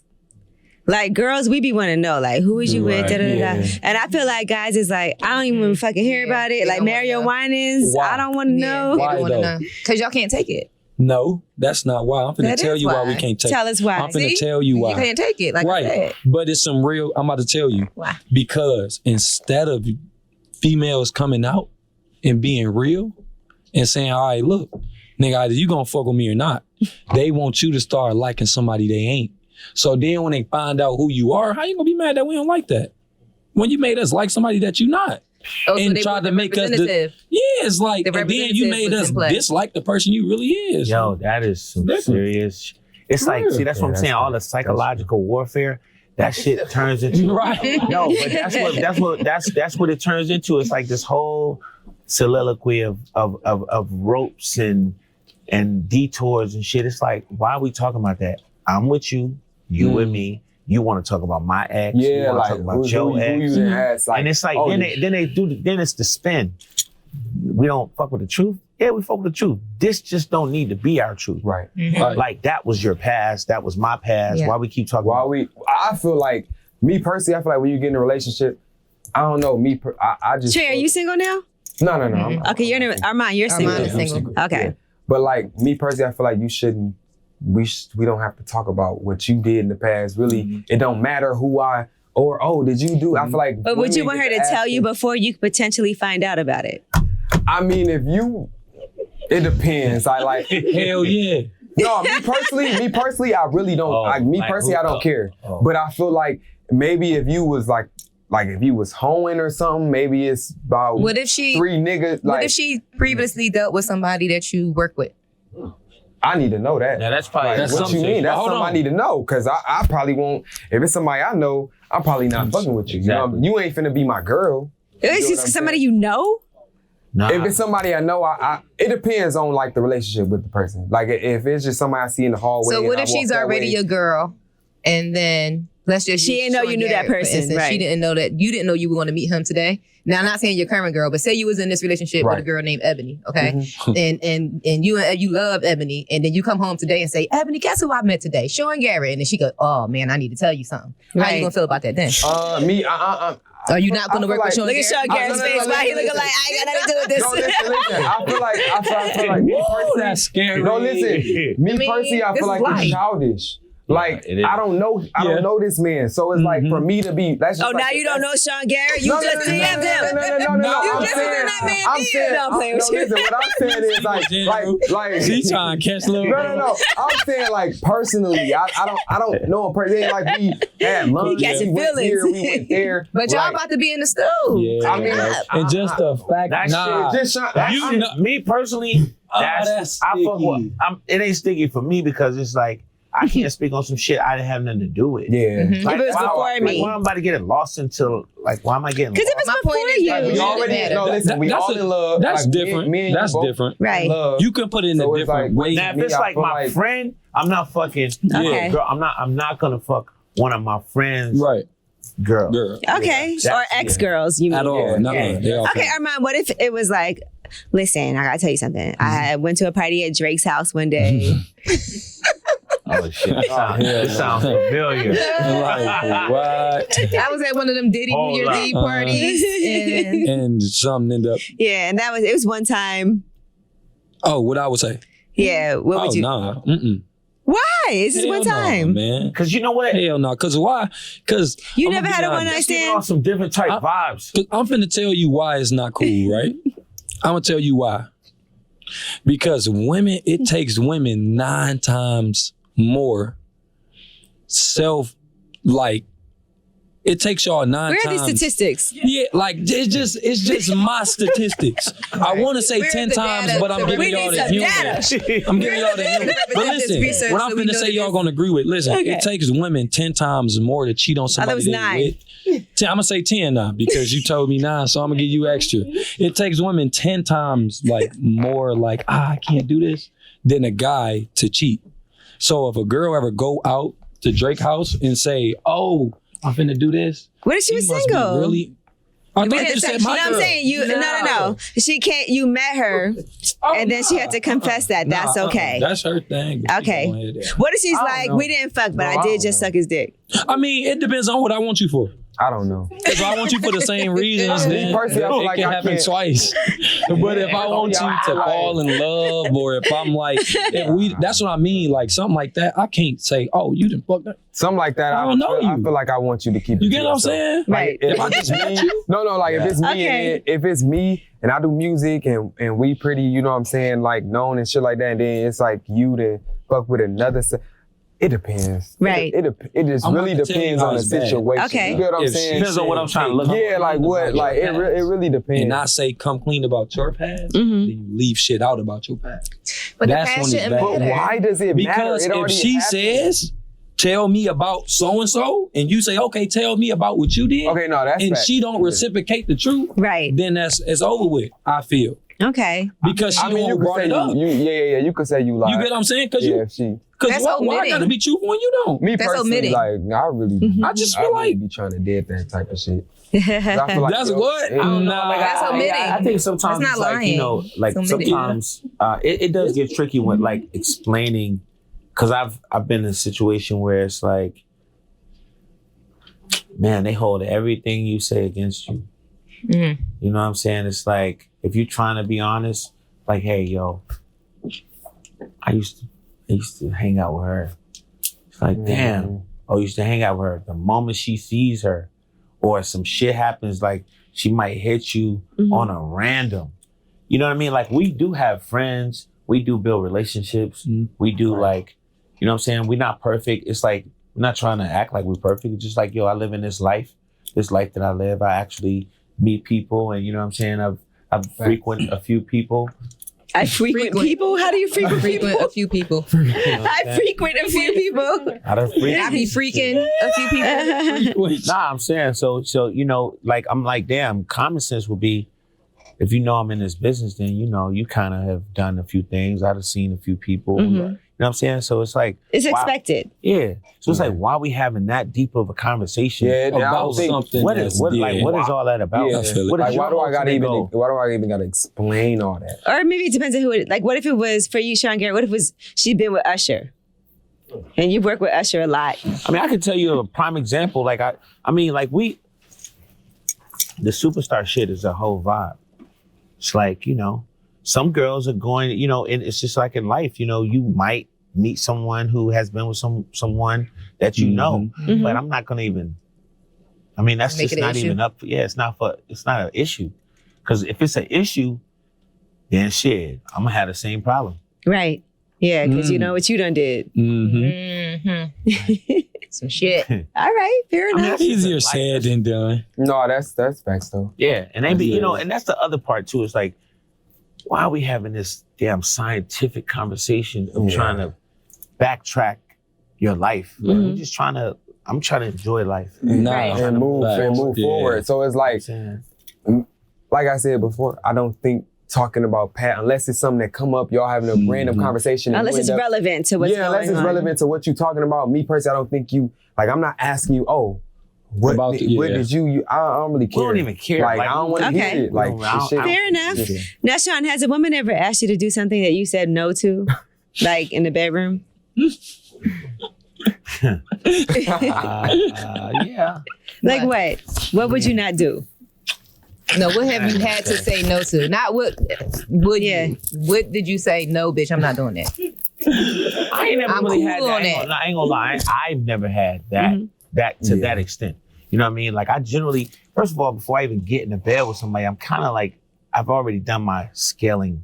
Like girls, we be want to know, like, who was you with? Right, Da, da, da, da. yeah. And I feel like guys is like, I don't even wanna fucking hear about it. They Like don't wanna Mario know. Winans, Why? I don't want to know. Why They want to though? know. Because y'all can't take it. No, that's not why. I'm finna That tell is you why we why. can't take Tell us why. I'm finna See? tell you why. You can't take it, like I right. said. But it's some real, I'm about to tell you. Why? Because instead of females coming out and being real and saying, all right, look, nigga, either you gonna fuck with me or not, they want you to start liking somebody they ain't. So then when they find out who you are, how you gonna be mad that we don't like that? When you made us like somebody that you not. Oh, so And they tried want to the make us representative. Yeah, it's like, The and then you representative made was us in play. dislike the person you really is. yo, that is some Different. serious. It's like, Real. see, that's what I'm Yeah, saying. that's All the psychological warfare, that shit turns into Right. No, but that's what it turns into. It's like this whole soliloquy of ropes and detours and shit. It's like, why are we talking about that? I'm with you, you with me. You want to talk about my ex? You Yeah, want like to talk about who your you ex? done asked, like, And it's like oh, then it's the spin. We don't fuck with the truth. Yeah, we fuck with the truth. This just don't need to be our truth. right. Right. Like that was your past. That was my past. Yeah. Why we keep talking? While about I feel like me personally, I feel like when you get in a relationship, I don't know I just Trey, are you single now? No. I'm- Okay, you're in Armand, you're single. Armand is single. Okay. Yeah. But like me personally, I feel like you shouldn't. We don't have to talk about what you did in the past. Really, it don't matter who did you do? I feel like. But would you women want her get to tell you asking- before you potentially find out about it? I mean, it depends. I like. Hell yeah. No, me personally, I really don't. Oh, I like don't hook care. Oh. But I feel like maybe if you was like if you was hoeing or something, maybe it's about What if she? three niggas. What Like if she previously dealt with somebody that you work with? I need to know that. Now that's probably Like, That's what you something. mean? That's Hold something I on. need to know because I probably won't. If it's somebody I know, I'm probably not fucking with you. Exactly. You ain't finna be my girl. It's what just I'm somebody saying? you know? Nah. If it's somebody I know, it depends on like the relationship with the person. Like if it's just somebody I see in the hallway. So what and I if walk she's that already way, your girl, and then let's just She use didn't know Sean you knew that Garrett, for person, instance. right. She didn't know that you didn't know you were going to meet him today. Now I'm not saying your current girl, but say you was in this relationship with a Right. girl named Ebony, okay? Mm-hmm. And you love Ebony, and then you come home today and say, Ebony, guess who I met today? Sean Garrett, and then she goes, oh man, I need to tell you something. How Right. you gonna feel about that then? Me, Are you not going to work with Sean Look at Sean Garrett's face. Why he looking like, I ain't got nothing to do with this? No, listen. I feel like me personally. That's scary. No, listen. Me personally, I this feel like is it's childish. Like it is. I don't know this man, so it's like for me to be. That's just Oh, now you don't know Sean Garrett? You No, just DM'd him. No. You I'm just saying, in that man I'm DM. saying, No, I'm playing with you. listen, what I'm saying is like. She trying to catch little. No. I'm saying like personally, I don't know him personally. Like we had lunch, He catching we went feelings. here, we went there. But y'all Like, about to be in the stool. Yeah, I mean, and just the fact, That nah, shit, just You know- me personally, that's I fuck sticky. with. It ain't sticky for me because it's like I can't speak on some shit I didn't have nothing to do with. yeah. Like, If it was before me. why am I getting lost into like why am I getting Because if lost? it's My before point is, you. like, We Yeah, already matter. no. Listen, we That's all in love. That's Like, different. Me and That's you both different. Right. in love. You can put it in So a it's different like- way. Now if me, it's I like feel my like- friend, I'm not fucking Okay. girl. I'm not gonna fuck one of my friends' Right, girl. girl. Okay. Yeah, or that's- ex-girls, you mean? At all. No, Yeah. they all Okay, Armand, what if it was like, listen, I gotta tell you something. I went to a party at Drake's house one day. Oh shit! It sounds familiar. like what? I was at one of them Diddy Hold New Year's up. Eve parties. And And something ended up. Yeah, and it was one time. Oh, what I would say? Yeah, what would you? Nah. Mm-mm. Why? This is Hell one no, time. man. Cause you know what? Hell no. Cause why? Cause You I'ma never be had a honest. one night Let's give stand? off some different type vibes. 'Cause I'm finna tell you why it's not cool, right? I'm gonna tell you why. Because women, it takes women 9 times more it takes y'all 9 Where are times. these statistics? Yeah, like it's just my statistics. I want to say Where's 10 the times, data but I'm to giving We y'all need the some humor. data. I'm giving y'all the humor. But This listen, research what I'm so we finna know say, that y'all this- gonna agree with. Listen, Okay. it takes women 10 times more to cheat on thought it somebody was they 9. with. I'm gonna say 10 now because you told me 9, so I'm gonna give you extra. It takes women 10 times more I can't do this than a guy to cheat. So if a girl ever go out to Drake house and say, "Oh, I'm finna do this," What if she was must be single? really. I thought mean, you it's said like- my No, I'm girl. saying you. No. She can't. You met her, Oh, and then she had to confess that. That's okay. That's her thing. She Okay. go ahead there. What if she's I don't like, know. we didn't fuck, but No, I I did don't just know. suck his dick? I mean, it depends on what I want you for. I don't know. If I want you for the same reasons, then Personally, I feel it like can I happen can't- twice. But if I want you to fall in love, or if I'm that's what I mean. Like something like that, I can't say, "Oh, you didn't fuck that." Something like that. I don't know I you. feel like I want you to keep. You it get to what I'm yourself. saying? Right. If I just met you, No, like if it's me Okay. and if it's me and I do music and we pretty, you know what I'm saying, like known and shit like that, and then it's like you to fuck with another. It depends. Right. It just I'm really about to tell you depends how on the it's bad. situation. Okay. You get what I'm If saying? she Depends on what I'm trying to look Yeah, like what? Like it really depends. and I say come clean about your past, Mm-hmm. then you leave shit out about your past. But That's the when past it's shouldn't bad. But matter. why does it matter? Because It if already she happened. says, "Tell me about so and so," and you say, "Okay, tell me about what you did," Okay, no, that's and fact. she don't reciprocate the truth, Right. then it's over with. I feel Okay. because she I mean, the you one could brought say it up. you could say you lied. You get what I'm saying? Because Yeah, if she. That's why I omitting. gotta be truthful when you don't? Me That's personally, omitting. like I really, I just I feel really like be trying to dead that type of shit. 'Cause I feel like, That's yo, what? it- Nah. That's omitting. I think sometimes That's it's not like, you know, lying. like It's omitting. sometimes it does get tricky when like explaining, because I've been in a situation where it's like, man, they hold everything you say against you. Mhm. You know what I'm saying? It's like if you're trying to be honest, like, hey, yo, I used to hang out with her. It's like, damn. Oh, I used to hang out with her. The moment she sees her, or some shit happens, like she might hit you on a random. You know what I mean? Like we do have friends. We do build relationships. We do like, you know what I'm saying? We're not perfect. It's like, we're not trying to act like we're perfect. It's just like, yo, I live in this life that I live. I actually meet people, and you know what I'm saying? I've frequent a few people. I frequent people? How do you frequent Frequent people? a few people. I frequent a few people. I don't frequent. I be freaking a few people. Nah, I'm saying so you know, like I'm like, damn, common sense would be if you know I'm in this business, then you know you kind of have done a few things. I've seen a few people. You know what I'm saying? So it's like It's why- expected. Yeah. So it's like, why are we having that deep of a conversation? Yeah, I About don't think. something. What is that's like? dead. What is all that about? Yeah. I feel it. What is Like, your why do I ultimate goal? even gotta explain all that? Or maybe it depends on who it is. Like, what if it was for you, Sean Garrett? What if it was she'd been with Usher? And you work with Usher a lot. I mean, I could tell you a prime example. Like I mean, like the superstar shit is a whole vibe. It's like, you know, some girls are going, you know, and it's just like in life, you know, you might meet someone who has been with someone that you know, but I'm not gonna even, I mean, that's Make just it an not issue? even up. Yeah, it's not an issue. Because if it's an issue, then shit, I'm gonna have the same problem. Right. Yeah, because you know what you done did. Some shit. All right, fair enough. that's Easier just said than done. No, that's facts though. Yeah, and they be, you know, and that's the other part too. It's like, why are we having this damn scientific conversation of trying to backtrack your life? Like, I'm trying to enjoy life. And move forward. So it's like, like I said before, I don't think talking about Pat, unless it's something that come up, y'all having a random conversation. Unless it's relevant to what's going on. Yeah, unless it's relevant to what you're talking about. Me personally, I don't think you, like, I'm not asking you, what did you, I don't really care. We don't even care. Like, I don't want to hear it. Like, Fair enough. Now, Sean, has a woman ever asked you to do something that you said no to? Like in the bedroom? Yeah. Like what? What would you not do? No, what have you had to say no to? Not what would you? What did you say? No, bitch, I'm not doing that. I ain't never I'm really cool had on that. that. I ain't gonna lie. I've never had that to that extent. You know what I mean? Like I generally, first of all, before I even get in the bed with somebody, I'm kind of like, I've already done my scaling.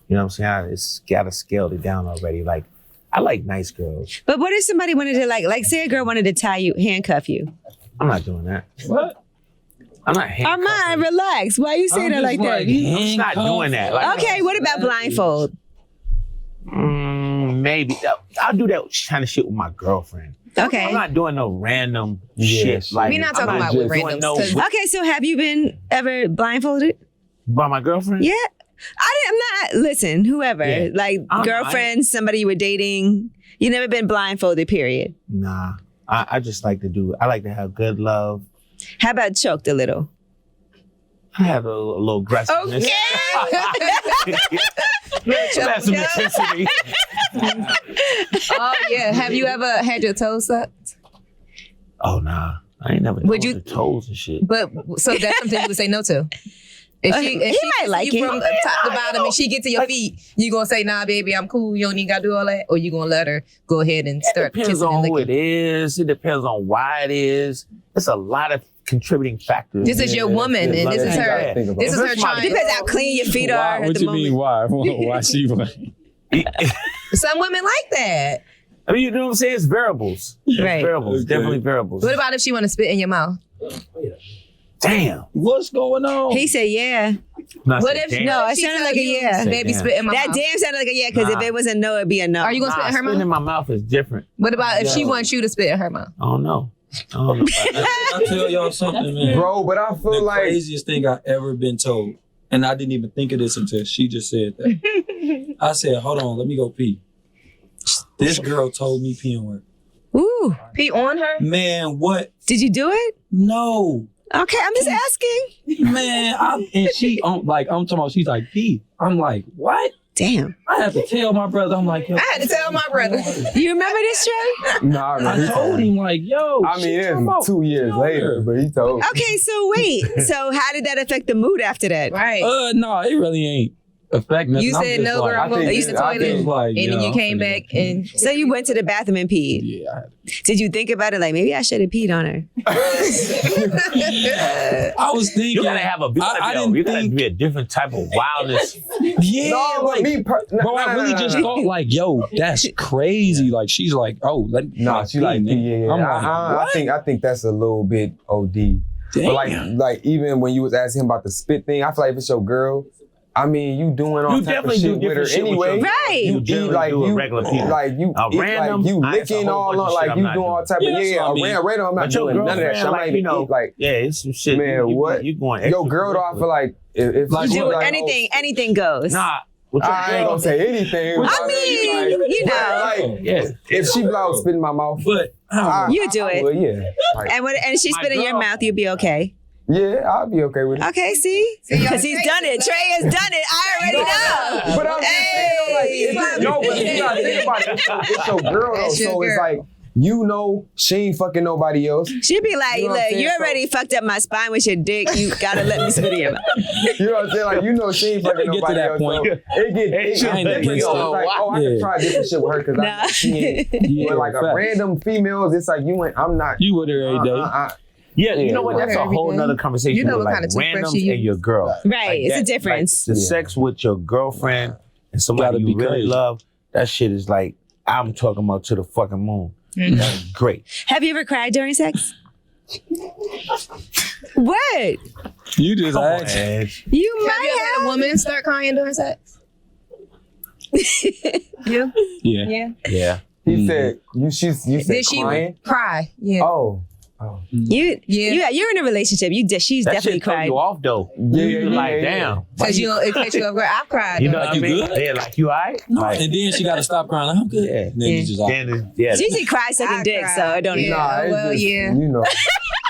You know what I'm saying? It's gotta scale it down already. Like I like nice girls. But what if somebody wanted to like say a girl wanted to handcuff you? I'm not doing that. What? I'm not handcuffing. Armand, relax. Why you say that like that? I'm not doing that. Like, Okay, what about blindfold? Maybe. I'll do that kind of shit with my girlfriend. Okay. I'm not doing no random shit. Like We're not I'm talking about with doing randoms. no 'cause Okay, so have you been ever blindfolded? by my girlfriend. Yeah. I'm not, listen, whoever, Yeah. like girlfriend, somebody you were dating, you never been blindfolded, period. Nah. I just like to do. I like to have good love. How about choked a little? I have a little aggressiveness. That's some intensity. Oh yeah. Have you ever had your toes sucked? Oh nah. I ain't never Would done you- the toes and shit. But so that's something you would say no to. If He she might like you it. from top to bottom and she get to your feet, you gonna say, nah, baby, I'm cool. You don't even gotta do all that, or you gonna let her go ahead and start Depends kissing and on who it licking. is. It depends on why it is. It's a lot of contributing factors. This is your woman, and this is her. Think about This is it. her trying. Depends how clean your feet are at What the you moment. mean? Why? Why she? Some women like that. I mean, you know what I'm saying? It's variables. It's Right. variables. Okay. Definitely variables. What about if she want to spit in your mouth? Damn. What's going on? He said, yeah. No, I What said if damn. No, what it if she sounded tell like a you, yeah. Baby, Damn. spit in my That mouth. damn sounded like a yeah, because if Nah. it was a no, it'd be a no. Are you gonna spit in her spitting mouth? in my mouth is different. What about if she No. wants you to spit in her mouth? I don't know. I don't know. I tell y'all something, man. Bro, but I feel The like craziest thing I ever been told, and I didn't even think of this until she just said that. I said, "Hold on, let me go pee." This girl told me pee on her. Ooh. Pee on her? Man, what? Did you do it? No, Okay, I'm just asking. man. And she, I'm talking about. She's like pee. I'm like, what? Damn. I had to tell my brother. I'm like, yo, I had to tell my brother. You remember this, Trey? nah, I told him like, yo. I mean, she talking it's about 2 years pee on later, her. but he told. Okay, so wait. So how did that affect the mood after that? Right. No, it really ain't affect nothing. You I'm said just no, like, girl. I'm I going to think use the it- I toilet. think- like, And then yo, you I'm came finna back go pee. and So you went to the bathroom and peed. Yeah, I had Did you think about it like maybe I should have peed on her? I was thinking. You gotta have a. I You didn't gotta think. be a different type of wildness. Yeah, No, but like, me, bro, I really just thought like, yo, that's crazy. Like she's like, oh, let me. Nah, she like, yeah. I'm like, I think that's a little bit OD. But like even when you was asking him about the spit thing, I feel like if it's your girl, I mean, you doing all You type of definitely do shit with her different shit with anyway. your girl. Right. You eat generally like do with you, regular people. like you, A eat random, like you that's a licking whole all bunch on, of like shit you I'm doing not all type of doing. Yeah, that's what I mean. random. I'm not But your doing none of that girlfriend, shit. I'm not like, even you know, eat, like yeah, it's some shit. man, what? You going? Yo, extra girl, though, I with feel like if Like, she Do was like, anything goes. Nah, with your I ain't girl, gonna say anything. I mean, you know. like yeah. if she blow spit in my mouth, But You do it. Well, yeah, like, And she My spit in your girl- mouth, you'll be okay. yeah, I'll be okay with it. Okay, see? Because he's done it. Trey has done it. I already know. But I'm just saying, like, Hey. no, but you gotta think about it. It's your girl, though. That's your So it's girl. like, you know she ain't fucking nobody else. She'd be like, You know what I'm look, saying? you already fucked up my spine with your dick. You gotta let me spit in your mouth. You know what I'm saying? Like, you know she ain't fucking Get to nobody that else. point. So it get I ain't different. against So it. it's like, oh, I can try different shit with her because I know she ain't. Yeah, But like a facts. random females, it's like you ain't. I'm not. You with her every day. Yeah, you know what? That's a Every whole day. nother conversation You know with what like kind of toothbrush randoms you and your use. girl. Right, Like it's a that, difference. Like, the Yeah. sex with your girlfriend and somebody Gotta you be really crazy. love, that shit is like, I'm talking about to the fucking moon. Mm-hmm. That's great. Have you ever cried during sex? What? You just Come on, asked. Edge. You Have you might ever had a woman start crying during sex? You? Yeah. Yeah. Yeah. He said you. You said Did she crying. cry? Yeah. Oh. You, Yeah. you're in a relationship. She's That definitely shit throw cried. you off though. Yeah, You like, damn. Because it catch you up. I've cried. You know though. what I mean? good? Yeah, like you alright? No, Like, and then she got to stop crying. I'm good. Yeah. Then you just then it's, yeah. She usually cries sucking I dick, cried. so it don't even. Yeah. Nah, it's well, just, yeah. You know.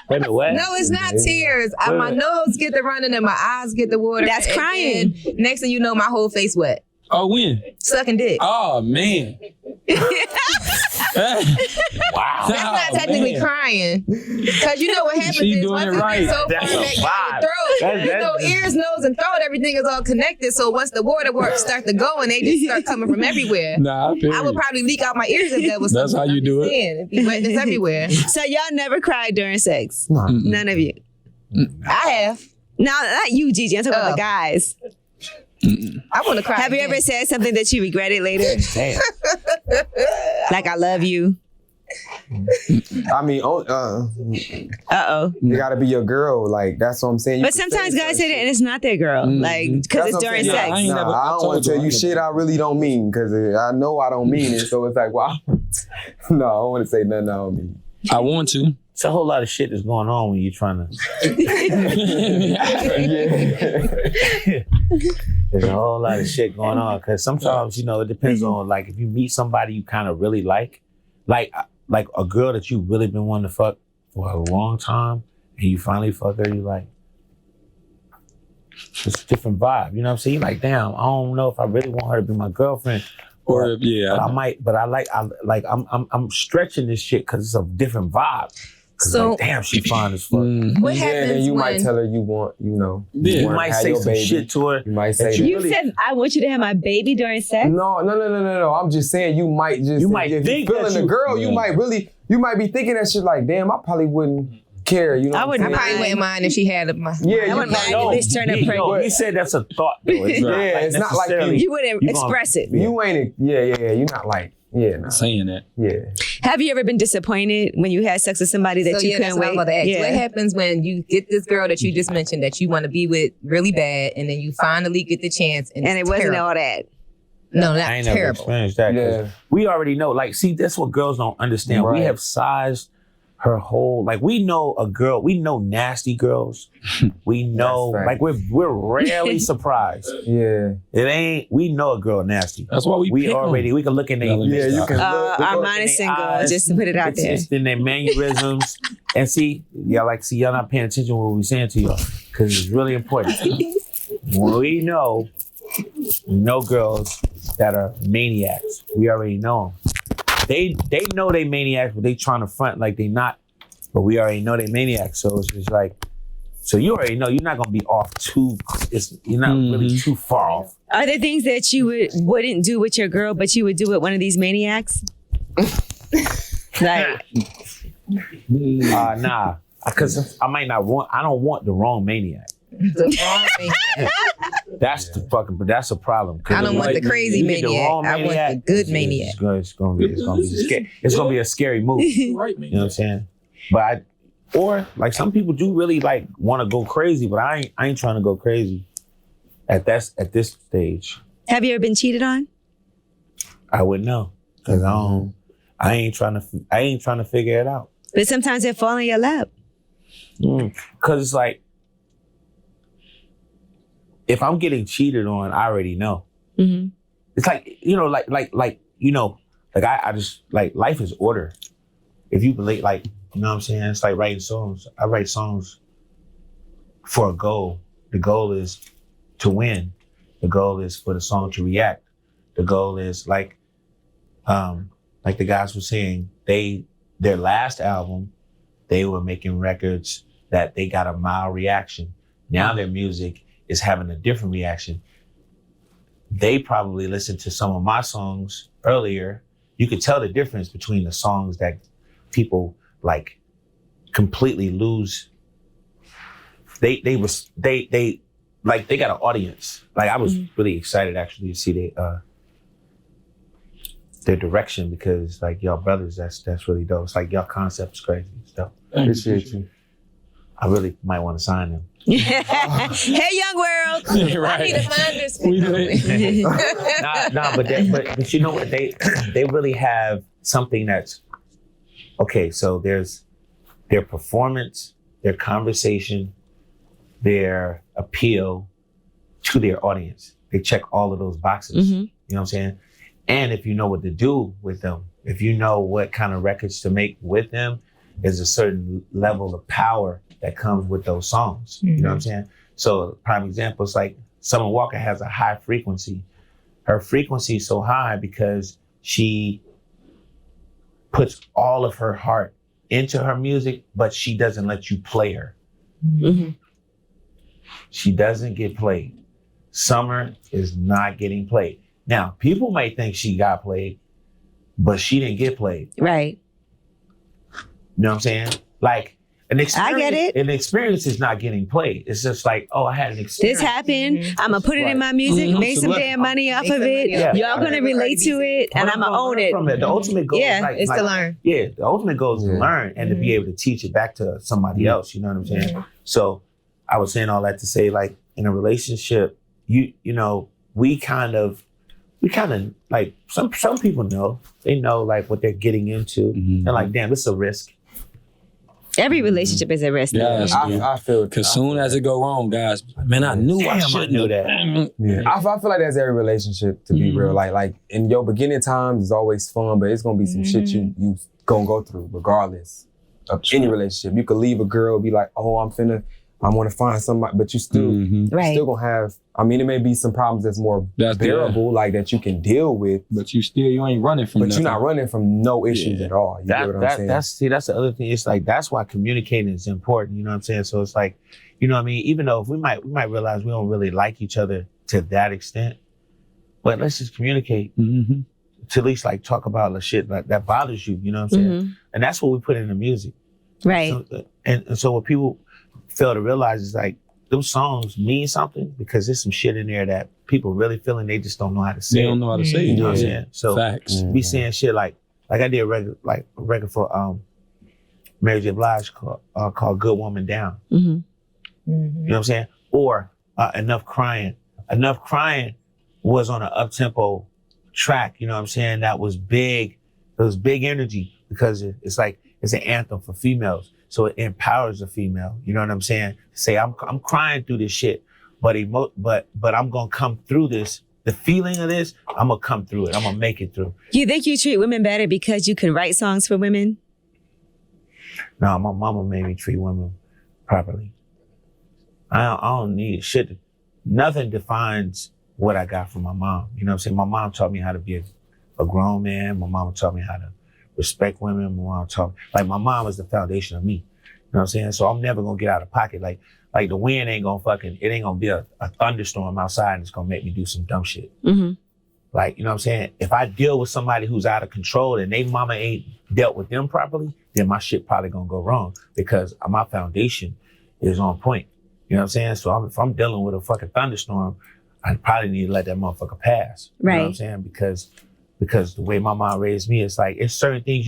Wait a minute, what? No, it's not Yeah. tears. My nose get the running and my eyes get the water. That's and crying. then next thing you know, my whole face wet. Oh, when? Sucking dick. Oh, man. Wow. That's not technically man. crying. Because you know what happens She is doing once it it right. gets so That's far a back down vibe. the throat, That's- ears, nose, and throat, everything is all connected. So once the water works start to go and they just start coming from everywhere. Nah, I feel I would you. probably leak out my ears if that was That's something. how you I'm do just it? saying. It'd be wetness everywhere. So y'all never cried during sex? Mm-mm. None of you. I have. No, not you, Gigi. I'm talking about Oh. the guys. I want to cry. Have you again. ever said something that you regretted later? Damn. Like, I love you. I mean, Uh-oh. it gotta be your girl. Like that's what I'm saying. You But can sometimes say guys certain say that shit. and it's not their girl. Like, because That's it's what I'm during saying. sex. I ain't never- I I don't told want to you tell I you ain't shit I really don't mean because I know I don't mean it. So it's like, wow. No, I don't want to say nothing I don't mean. I want to. It's a whole lot of shit that's going on when you're trying to. Yeah. There's a whole lot of shit going on because sometimes, you know, it depends on like if you meet somebody you kind of really like a girl that you really been wanting to fuck for a long time, and you finally fuck her, you like, it's a different vibe. You know what I'm saying? You're like, damn, I don't know if I really want her to be my girlfriend. Or if, yeah. But I might, but I'm stretching this shit because it's a different vibe. Cause So- like, damn, she fine as fuck. What Yeah, happens then you when might tell her you want, you know. Yeah. You wanna might have say your some baby. shit to her. You might say that that. You really- said, I want you to have my baby during sex? No. I'm just saying you might just. You might if think you feeling that the you- girl, you might be thinking that shit like, damn, I probably wouldn't care. You know, I what wouldn't I'm I saying? probably wouldn't mind if she had my. Yeah, I you wouldn't mind No, if this turned up he pregnant. said that's a thought though. It's not Yeah, like it's not like necessarily- You wouldn't You gonna- express it. You ain't. Yeah. You're not like. Yeah. Nah. saying that. Yeah. Have you ever been disappointed when you had sex with somebody that So you yeah, that's couldn't what I was wait? about to ask. Yeah. What happens when you get this girl that you just mentioned that you want to be with really bad, and then you finally get the chance, and And it it's wasn't terrible. all that. No, I that's ain't never terrible. experienced that. 'Cause Yeah. we already know. Like, see, that's what girls don't understand. We Right. have sized her whole. Like, we know a girl. We know nasty girls. We know. That's Like, we're rarely surprised. Yeah. It ain't. We know a girl nasty. That's why we pick 'em. already. We can look in their. Yeah, you can look. Our look mind in is their single, eyes. just to put it out there. It's in their mannerisms. And see, y'all not paying attention to what we're saying to y'all. Because it's really important. When we know girls that are maniacs. We already know them. They know they maniacs, but they trying to front like they not. But we already know they maniacs. So it's just like, so you already know you're not gonna be off too. You're not really too far off. Are there things that you wouldn't do with your girl, but you would do with one of these maniacs? Like, Nah, because I might not want. I don't want the wrong maniac. The wrong maniac. That's the fucking. But that's a problem. 'Cause I don't want the crazy you get the maniac. wrong I want the good maniac. It's gonna be a scary move. You know what I'm saying? But or like some people do really like want to go crazy, but I ain't trying to go crazy at this stage. have you ever been cheated on? I wouldn't know because I ain't trying to figure it out. But sometimes they fall in your lap. Because it's like if I'm getting cheated on, I already know. Mm-hmm. It's like I just like life is order. If you believe, like, you know what I'm saying? It's like writing songs. I write songs for a goal. The goal is to win. The goal is for the song to react. The goal is like the guys were saying, they their last album, they were making records that they got a mild reaction. Now their music is having a different reaction. They probably listened to some of my songs earlier. You could tell the difference between the songs that people like completely lose. They got an audience. Like I was really excited actually to see their direction, because like y'all brothers, that's really dope. It's like y'all concept's crazy stuff. Appreciate you. I really might want to sign them. Hey, young world. I need to find this people. But you know what? They really have something that's okay. So there's their performance, their conversation, their appeal to their audience. They check all of those boxes. You know what I'm saying? And if you know what to do with them, if you know what kind of records to make with them, there's a certain level of power that comes with those songs. You know what I'm saying? So prime example is like Summer Walker has a high frequency. Her frequency is so high because she puts all of her heart into her music, but she doesn't let you play her. She doesn't get played. Summer is not getting played. Now, people might think she got played, but she didn't get played. Right. You know what I'm saying? Like, an experience, I get it. An experience is not getting played. It's just like, oh, I had an experience. This happened. I'm going to put it in my music, make some damn money off of it. Y'all going to relate to it, and I'm going to own it. From it. The ultimate goal is to learn. Yeah, the ultimate goal is to learn and to be able to teach it back to somebody else. You know what I'm saying? So I was saying all that to say, like, in a relationship, you know, we kind of like, some people know. They know, like, what they're getting into. They're like, damn, this is a risk. Every relationship is a risk. Yes, I feel it. Because soon as it go wrong, guys, man, I knew I shouldn't knew have. that. Yeah. I feel like that's every relationship, to be real. Like in your beginning times is always fun, but it's gonna be some shit you gonna go through regardless of any relationship. You could leave a girl, be like, oh, I want to find somebody, but you still gonna have. I mean, it may be some problems that's more bearable, like that you can deal with. But you ain't running from. But you're not running from no issues at all. You get what I'm saying? That's the other thing. It's like, that's why communicating is important. You know what I'm saying? So it's like, you know what I mean? Even though we might realize we don't really like each other to that extent, but let's just communicate to at least like talk about the shit like that bothers you. You know what I'm saying? And that's what we put in the music, Right. So, and so what people fail to realize is like, those songs mean something because there's some shit in there that people really feeling they just don't know how to say. They don't know how to say it. You know what I'm saying? So facts. We saying shit like I did a record for Mary J. Blige called Good Woman Down. You know what I'm saying? Or Enough Crying. Enough Crying was on an up-tempo track, you know what I'm saying? That was big. It was big energy because it's like, it's an anthem for females. So it empowers a female. You know what I'm saying? Say, I'm crying through this shit, but I'm gonna come through this. The feeling of this, I'm gonna come through it. I'm gonna make it through. You think you treat women better because you can write songs for women? No, my mama made me treat women properly. I don't need shit. Nothing defines what I got from my mom. You know what I'm saying? My mom taught me how to be a grown man. My mom taught me how to respect women. My mom is the foundation of me. You know what I'm saying? So I'm never gonna get out of pocket. Like the wind ain't gonna be a thunderstorm outside and it's gonna make me do some dumb shit. Like, you know what I'm saying? If I deal with somebody who's out of control and they mama ain't dealt with them properly, then my shit probably gonna go wrong because my foundation is on point. You know what I'm saying? So if I'm dealing with a fucking thunderstorm, I probably need to let that motherfucker pass. You know what I'm saying? Because the way my mom raised me, it's like, it's certain things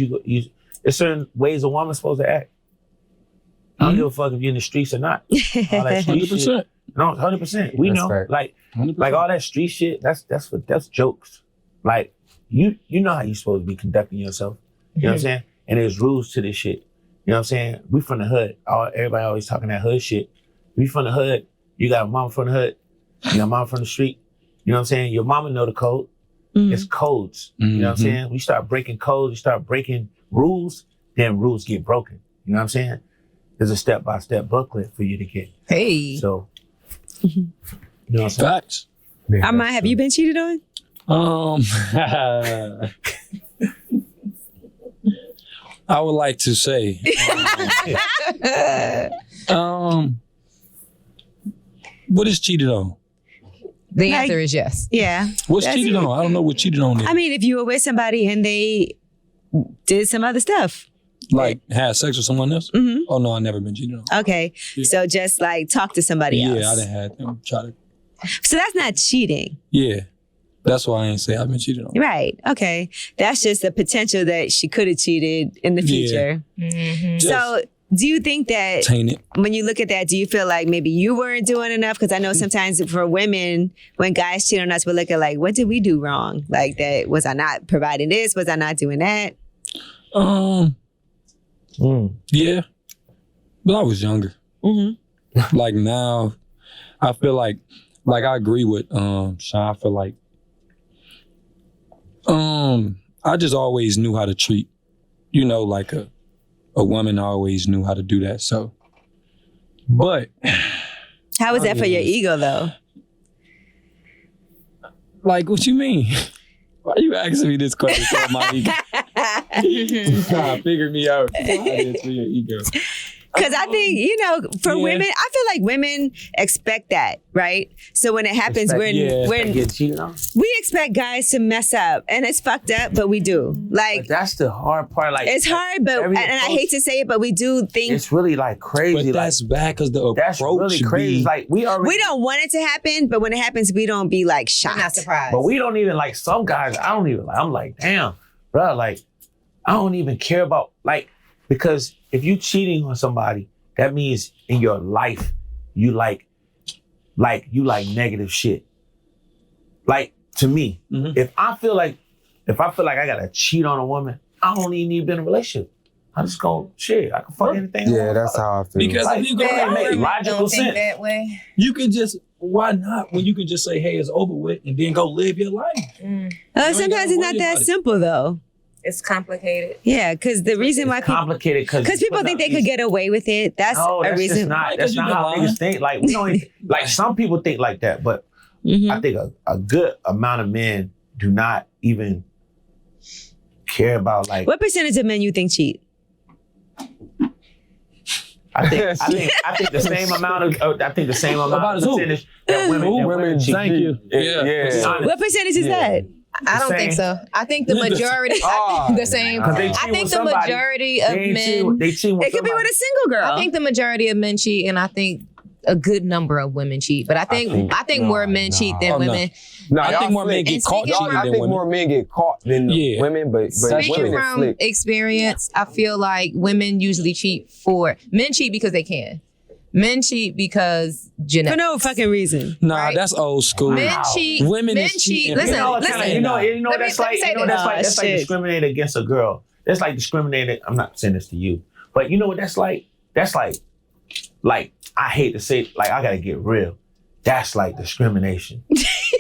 it's certain ways a woman's supposed to act. I don't give a fuck if you're in the streets or not. All that street 100%. shit. No, 100%. We know. Fair. Like 100%. like all that street shit, that's jokes. Like, you know how you're supposed to be conducting yourself. You know what I'm saying? And there's rules to this shit. You know what I'm saying? We from the hood. Everybody always talking that hood shit. We from the hood. You got a mama from the hood. You got a mama from the street. You know what I'm saying? Your mama know the code. It's codes. You know what I'm saying? We start breaking codes, we start breaking rules, then rules get broken. You know what I'm saying? There's a step-by-step booklet for you to get. Hey. So, you know what I'm saying? Facts. Armand, have you been cheated on? I would like to say, what is cheated on? The answer is yes. Yeah. What's cheated on? I don't know what cheated on is. I mean, if you were with somebody and they did some other stuff. Like had sex with someone else? Mm-hmm. Oh no, I never been cheated on. Okay. Yeah. So just like talk to somebody else. Yeah, I done had them try to. So that's not cheating. Yeah. That's why I ain't say I've been cheated on. Right. Okay. That's just the potential that she could have cheated in the future. Mm-hmm. So do you think that Taint it. when you look at that, do you feel like maybe you weren't doing enough? Because I know sometimes for women, when guys cheat on us, we look at like, what did we do wrong? Like that, was I not providing this? Was I not doing that? Yeah. But I was younger. Mm-hmm. Like now, I feel like I agree with Sean. I feel like I just always knew how to treat, like a woman. I always knew how to do that. So, but How was that for your ego though? like, what you mean? Why are you asking me this question? For my ego? You trying to figure me out. It's for your ego. Because I think, for women, I feel like women expect that, right? So when it happens, when get cheated on. we expect guys to mess up, and it's fucked up, but we do. Like, But that's the hard part. Like it's hard, but and I hate to say it, but we do think it's really like crazy. But that's bad because the that's approach really crazy. be- Like we don't want it to happen, but when it happens, we don't be like shocked. I'm not surprised. But we don't even like some guys. I don't even like. I'm like, damn, bro. Like, I don't even care about because if you cheating on somebody, that means in your life you like negative shit. Like to me, if I feel like I gotta cheat on a woman, I don't even need to be in a relationship. I just go shit. I can fuck anything. Yeah, that's how I feel. Because if you go that make Women logical don't think sense. that way. you can just, why not? When you can just say, hey, it's over with, and then go live your life. Sometimes it's not that about it. simple though. It's complicated. Yeah, because the reason why people Complicated because people think they could get away with it. That's No, a that's reason. just not. That's Because you not how can lie. niggas think. Like we don't even, like some people think like that, but Mhm. I think a good amount of men do not even care about like. What percentage of men you think cheat? I think the same amount of. I think the same amount About of who? percentage that women cheat. Thank you. Yeah. What percentage is that? I don't think so. I think the majority, the same. Because they cheat I think with the somebody. majority of They ain't men, They cheat with It could be with a single girl. I think the majority of men cheat, and I think a good number of women cheat. But I think more men cheat than Oh, no. women. No, I y'all think more men flick. get And caught speaking cheating I than think women. more men get caught than the Yeah. women, but That's Speaking women is from flick. experience, I feel like women usually cheat men cheat because they can. Men cheat because For genetics. no fucking reason. Nah, Right? that's old school. Men cheat. Women men is cheat. cheating. Listen, You know, listen. you know Let me that's say like this. that's like discriminating against a girl. That's like discriminating. I'm not saying this to you, but you know what that's like? That's like I hate to say, like I gotta get real. That's like discrimination.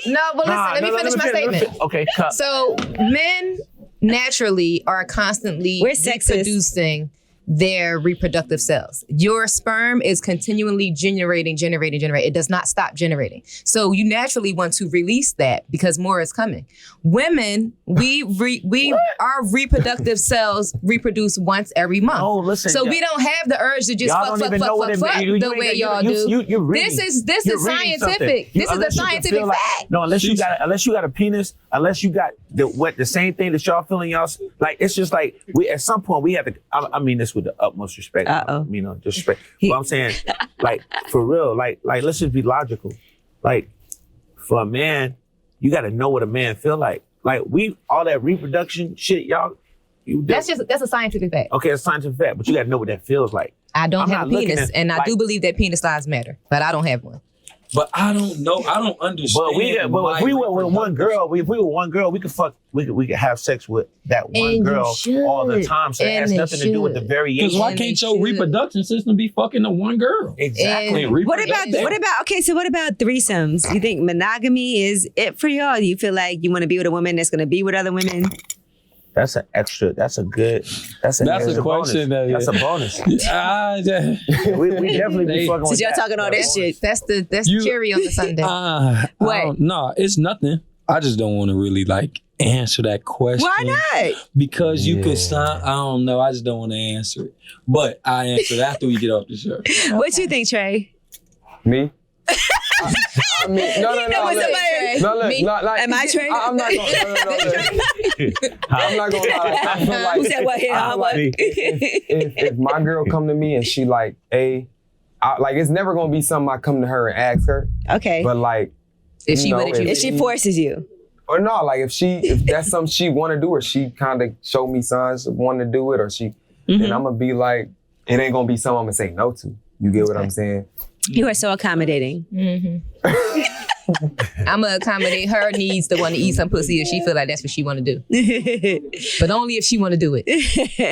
No, but listen, let me finish my statement. Okay, cut. So men naturally are constantly We're sexist. reproducing their reproductive cells. Your sperm is continually generating. It does not stop generating. So you naturally want to release that because more is coming. Women, our reproductive cells reproduce once every month. Oh, listen. So we don't have the urge to just Y'all fuck don't even know what it means. the way y'all do. You're reading, This you're is reading scientific. something. This is a Unless you can scientific feel like- fact. No, unless you got a penis, unless you got the same thing that y'all feeling y'all like. It's just like we at some point we have to. I mean this with the utmost respect. Uh-oh. Disrespect. But I'm saying, like for real, like let's just be logical. Like for a man, you got to know what a man feel like. Like all that reproduction shit, y'all. That's a scientific fact. Okay, it's scientific fact, but you got to know what that feels like. I don't I'm have a not looking penis, at- and I like- do believe that penis size matter, but I don't have one. But I don't know. I don't understand. But if we were with one girl, we could fuck. We could have sex with that one And you girl should. all the time. So it And has they nothing to do with the should. variation. Because why And can't they your should. reproduction system be fucking the one girl? Exactly. And- What about threesomes? You think monogamy is it for y'all? Do you feel like you want to be with a woman that's going to be with other women? That's an extra. That's a question. Bonus. That's a bonus. we definitely be fucking Since with y'all that. talking all this shit. That's the You- cherry on the sundae. No, it's nothing. I just don't want to really like answer that question. Why not? Because you could sound, I don't know, I just don't want to answer it. But I answer it after we get off the show. What you think, Trey? Me? I mean, no. Am I Trey? I'm not gonna lie. I feel like Who said what here? I feel like if my girl come to me and she like, like it's never gonna be something I come to her and ask her. Okay. But like, If she if she forces you. Or no, like if that's something she want to do, or she kind of show me signs of wanting to do it, or then I'm gonna be like, it ain't gonna be something I'm gonna say no to. You get what I'm saying? You are so accommodating. I'm gonna accommodate her needs to want to eat some pussy if she feel like that's what she want to do. But only if she want to do it.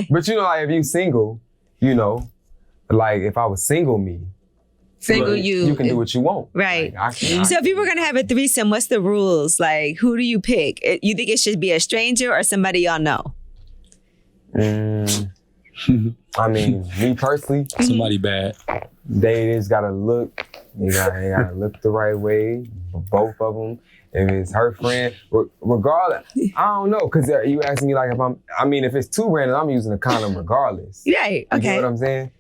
But like if you single, like if I was single me, single you can do what you want. Right. Like, so if you were going to have a threesome, what's the rules? Like, who do you pick? You think it should be a stranger or somebody y'all know? I mean, me personally, somebody bad. They just gotta look. They gotta look the right way. Both of them. If it's her friend, regardless, I don't know. Cause you asking me like if it's too random, I'm using a condom regardless. Right. Okay. You get what I'm saying?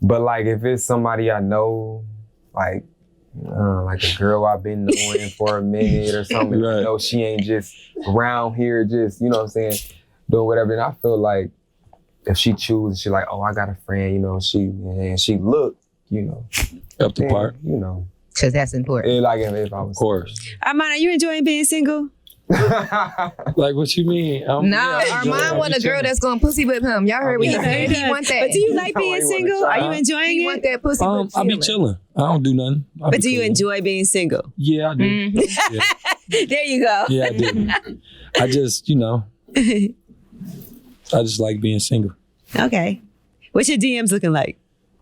But like if it's somebody I know, like a girl I've been knowing for a minute or something, right. She ain't just around here, just what I'm saying, doing whatever. Then I feel like if she chooses, she like, oh, I got a friend, she look, up the park, because that's important. And like if I was, of course. Armand, are you enjoying being single? Like what you mean? Armand want a girl that's gonna pussy whip him. Y'all heard what he said? He want that. But do you like being single? Are you enjoying He it? want that pussy whip I be chilling. I don't do nothing. But do you enjoy being single? Yeah, I do. Yeah. There you go. Yeah, I do. I just, I just like being single. Okay. What's your DMs looking like?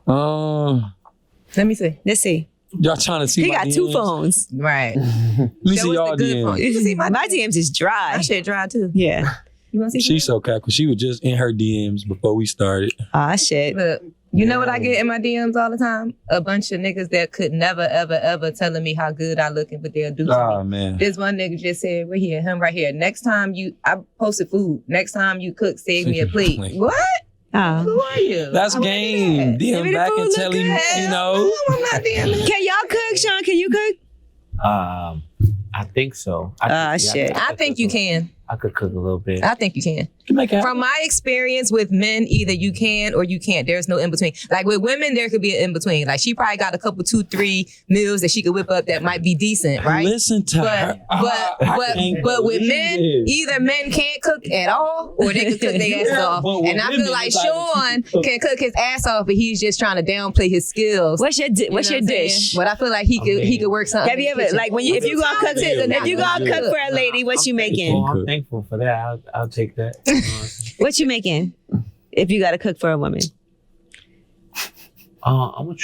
Let me see. Let's see. Y'all trying to see He my got DMs? 2 phones. Right. Let me see y'all DMs. You can see My DMs is dry. My shit dry too. Yeah. You want to see? She's so cackle. She was just in her DMs before we started. Ah, shit. Look, you know what I get in my DMs all the time? A bunch of niggas that could never, ever, ever telling me how good I looking, but they'll do Oh, something. man. This one nigga just said, we're here, him right here. Next time I posted food. Next time you cook, save me a plate. What? Oh. Who are you? That's I like game. that. DM back and tell him, I'm not DMing. Can y'all cook, Sean? Can you cook? I think so. Shit. I think you can. I could cook a little bit. I think you can. From my experience with men, either you can or you can't. There's no in between. Like with women, there could be an in between. Like she probably got a couple, 2, 3 meals that she could whip up that might be decent, right? Listen to her. But with men, either men can't cook at all or they can cook their asses off. And I feel like Sean can cook his ass off, but he's just trying to downplay his skills. What's your dish? But I feel like he could work something. Have you ever if you gonna cook for a lady, what you making? I'm thankful for that. I'll take that. What you making? If you gotta cook for a woman. I'm gonna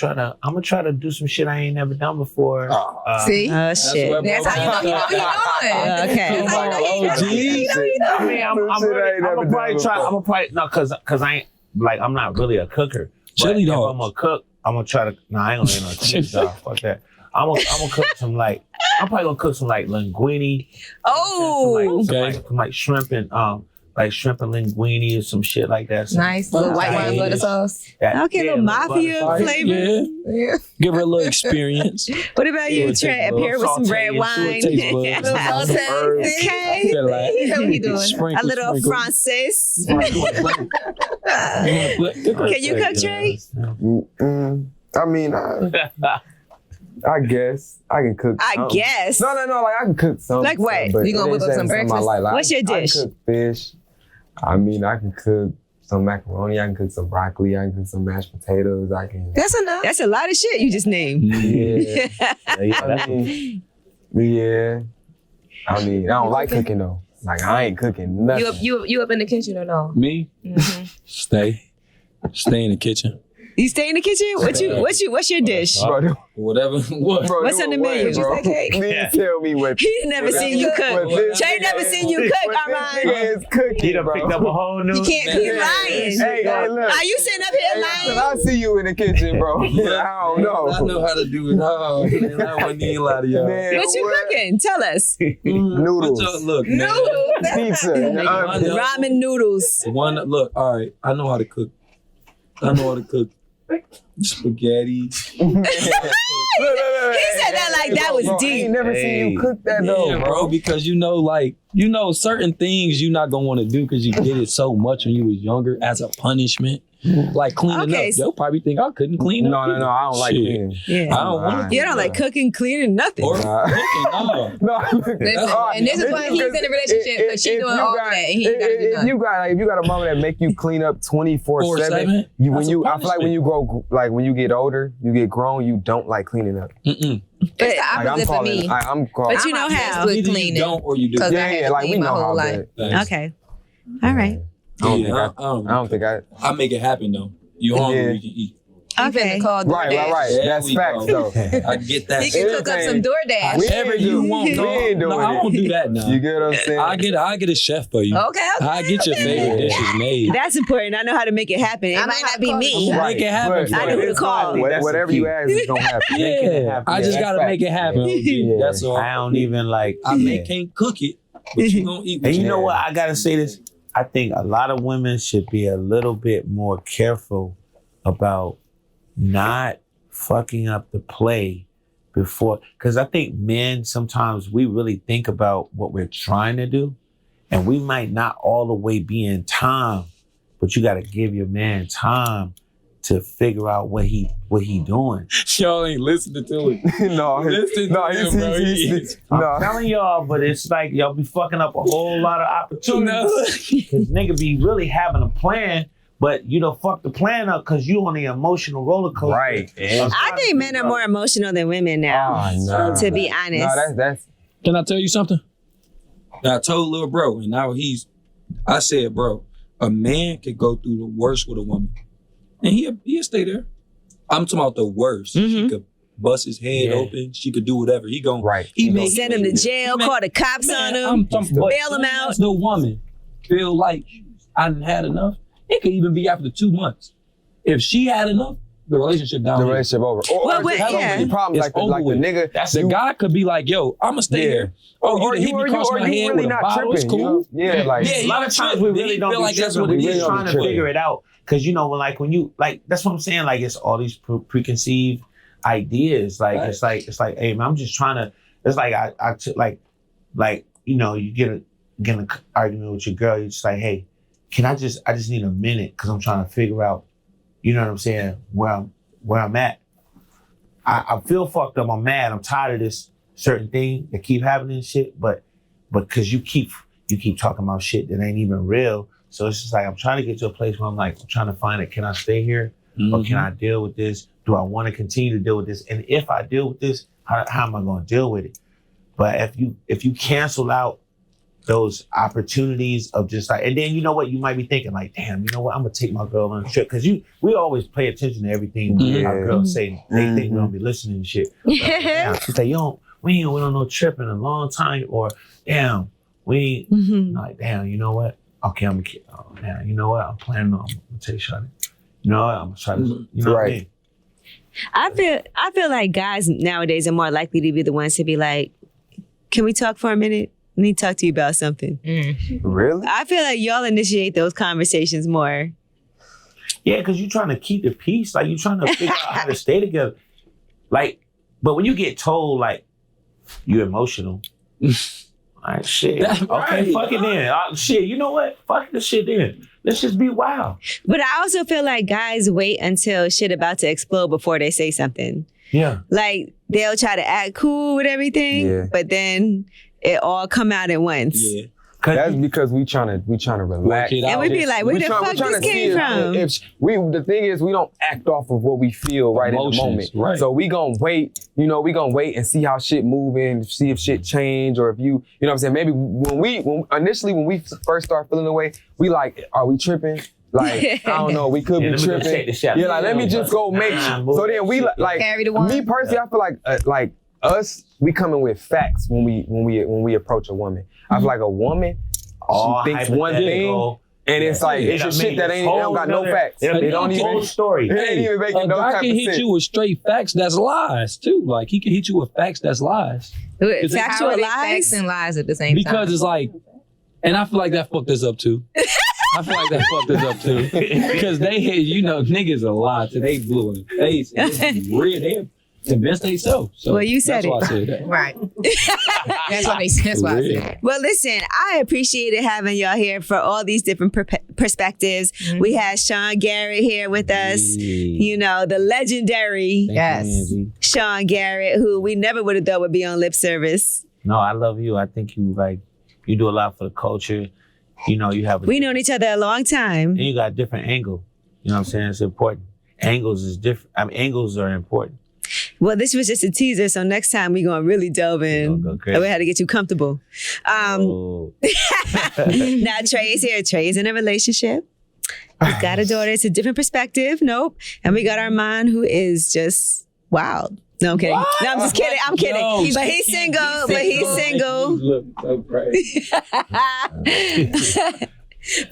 try to do some shit I ain't never done before. See? Oh shit. That's how you know he doing. Okay. That's how you know he I mean, I'm gonna probably try. I'm gonna probably cause I ain't I'm not really a cooker. Chili But if dogs. I'm gonna cook, I'm gonna try to. No, I ain't gonna eat no chili dog. Fuck that. I'm gonna cook some I'm probably gonna cook some linguine. Oh. Some shrimp and shrimp and linguine or some shit like that. Nice little white wine butter sauce. Okay, little mafia flavor. Yeah. Give her a little experience. What about you, Trey? Up here with some red wine. Okay. What he doing? A little Francis. Can you cook, Trey? I mean, I guess I can cook. I guess. No. Like I can cook something. Like what? But You gonna whip up some breakfast? What's your dish? I can cook fish. I mean, I can cook some macaroni. I can cook some broccoli. I can cook some mashed potatoes. I can. That's enough. That's a lot of shit you just named. Yeah. I mean, I don't like cooking though. Like I ain't cooking nothing. You up in the kitchen or no? Me? Mm-hmm. Stay in the kitchen. You stay in the kitchen? What's your dish? Bro, Whatever. What? bro, What's on the menu? Bro. Okay. Please tell me what. He never seen you cook. Trey never seen you cook, Armand. Is cooking, He done picked up a whole new. You can't keep lying. Hey, look. Are you sitting up here Hey, lying? I see you in the kitchen, bro. I don't know. I know how to do it. No, I wouldn't even lie to y'all. Man, What you cooking? Tell us. Noodles. Look, man. pizza. Ramen noodles. Look, all right, I know how to cook. Spaghetti. He said that like that was I deep. ain't never seen you cook that though, Yeah, bro, because certain things you're not gonna want to do because you did it so much when you was younger as a punishment. Like cleaning Okay. up. They'll probably think I couldn't clean up. No, I don't like Shit. cleaning. Yeah. I don't want to. You don't like cooking, cleaning, nothing. Or cooking, no. No, Listen, and this is why he's in a relationship because she doing all that and he ain't got to do if nothing. you got a mama that make you clean up 24/7, 4/7? I feel like punishment. when you grow, like when you get older, you get grown, you don't like cleaning up. Mm-mm. It's the Like opposite for me. I'm calling. But you know I'm obsessed how. with Either cleaning. you don't or you do. 'Cause I Yeah, had yeah, to like we clean my know whole how life. bad. Okay. All right. I don't think I. I make it happen though. You hungry, Yeah. you can eat. Okay. Called Right. There That's we facts go. though. I get that. He can cook up some DoorDash. We Whatever ain't you do- want. we No, ain't doing I won't it. do that now. You get what I'm saying? I get a chef for you. Okay. I get your favorite dishes made. That's important. I know how to make it happen. It I know might how not to be call me. it. Make it happen. But- I know who to it's call. not- that's the Whatever key. you ask is gonna happen. Making it Yeah, happen. I just Yeah, gotta that's make it happen. OG. Yeah. That's all. I don't even like. Can't cook it, but you gonna eat. And What you you know what? I gotta say this. I think a lot of women should be a little bit more careful about not fucking up the play before, because I think men sometimes we really think about what we're trying to do, and we might not all the way be in time, but you got to give your man time to figure out what he doing. Y'all ain't listening to it. No, Listen to him, bro. I'm telling y'all, but it's like y'all be fucking up a whole lot of opportunities. Because nigga be really having a plan, but you don't fuck the plan up because you on the emotional roller coaster. Right. I think men are more emotional than women now. no. To be honest. No, that's Can I tell you something? I told little bro, and now I said, bro, a man could go through the worst with a woman, and he'll stay there. I'm talking about the worst. She could bust his head open. She could do whatever. He gon' right. Send him to jail, call the cops on him, bail him out. The woman feel like I done had enough. It could even be after 2 months. If she had enough, the relationship down. The relationship over. Or Well, just so yeah. many problems It's like the over with. nigga. That's the guy could be like, yo, I'ma stay here. Oh, you done hit me across my head with a bottle. It's cool. Yeah, like A lot of times we really don't feel be like that's tripping. what We it just is. trying to figure it out. Because you know, when you that's what I'm saying. Like it's all these preconceived ideas. Like Right. it's like, hey man, I'm just trying to. It's like I took like you know, you get an argument with your girl. You're just like, hey, I just need a minute because I'm trying to figure out. You know what I'm saying? Where I'm at. I feel fucked up. I'm mad. I'm tired of this certain thing that keep happening and shit. But because you keep talking about shit that ain't even real. So it's just like I'm trying to get to a place where I'm trying to find it. Can I stay here or can I deal with this? Do I want to continue to deal with this? And if I deal with this, how am I going to deal with it? But if you cancel out those opportunities of just like, and then you know what, you might be thinking like, damn, you know what, I'm gonna take my girl on a trip because we always pay attention to everything our girls say. They think we don't be listening and shit. Damn, she's like, yo, we ain't went on no trip in a long time, or damn, we ain't like, damn, you know what? Okay, I'm damn, you know what? I'm planning on. I'm gonna tell you something. You know what? I'm gonna try to. You know what I mean? I feel like guys nowadays are more likely to be the ones to be like, can we talk for a minute? I need to talk to you about something. Really? I feel like y'all initiate those conversations more. Yeah, because you're trying to keep the peace. Like, you're trying to figure out how to stay together. Like, but when you get told, like, you're emotional, like, shit. That's okay, right. fuck it then. Shit, you know what? Fuck the shit then. Let's just be wild. But I also feel like guys wait until shit about to explode before they say something. Yeah. Like, they'll try to act cool with everything, but then it all come out at once. Yeah. That's because we trying to relax. And we be like, where the fuck this came from? The thing is, we don't act off of what we feel right in the moment. Right. So we gonna wait, we gonna wait and see how shit moving, see if shit change, or if you know what I'm saying? Maybe when we first start feeling the way, we like, are we tripping? Like, I don't know, we could be let me go tripping. check this out. Yeah, like, let me just go make sure. So then we like, Carry the one. me personally, I feel like us, we coming with facts when we approach a woman. I feel like a woman, she thinks one thing, and it's like it's just shit that don't got no facts. They don't even story. It ain't even making no guy type can of hit sense. you with straight facts that's lies too. Like he can hit you with facts that's lies. Factual How are they lies? facts and lies at the same time. Because it's like And I feel like that fucked us up too. Because they hit, niggas a lot. So they blew in the face. And it's real. They're convinced they so. Well, you said that's why I said that. Right. That's why I said that. Well, listen, I appreciated having y'all here for all these different perspectives. Mm-hmm. We had Sean Garrett here with us, the legendary Sean Garrett, who we never would have thought would be on Lip Service. No, I love you. I think you do a lot for the culture. You have we known each other a long time. And you got a different angle. You know what I'm saying? It's important. Angles is different. Angles are important. Well, this was just a teaser, so next time we're going to really delve in. Go crazy. We had to get you comfortable. Now, Trey's here. Trey's in a relationship. He's got a daughter. It's a different perspective. Nope. And we got Armand, who is just wild. No, I'm kidding. What? No, I'm just kidding. I'm kidding. No, but he's single. He's single. Look so crazy.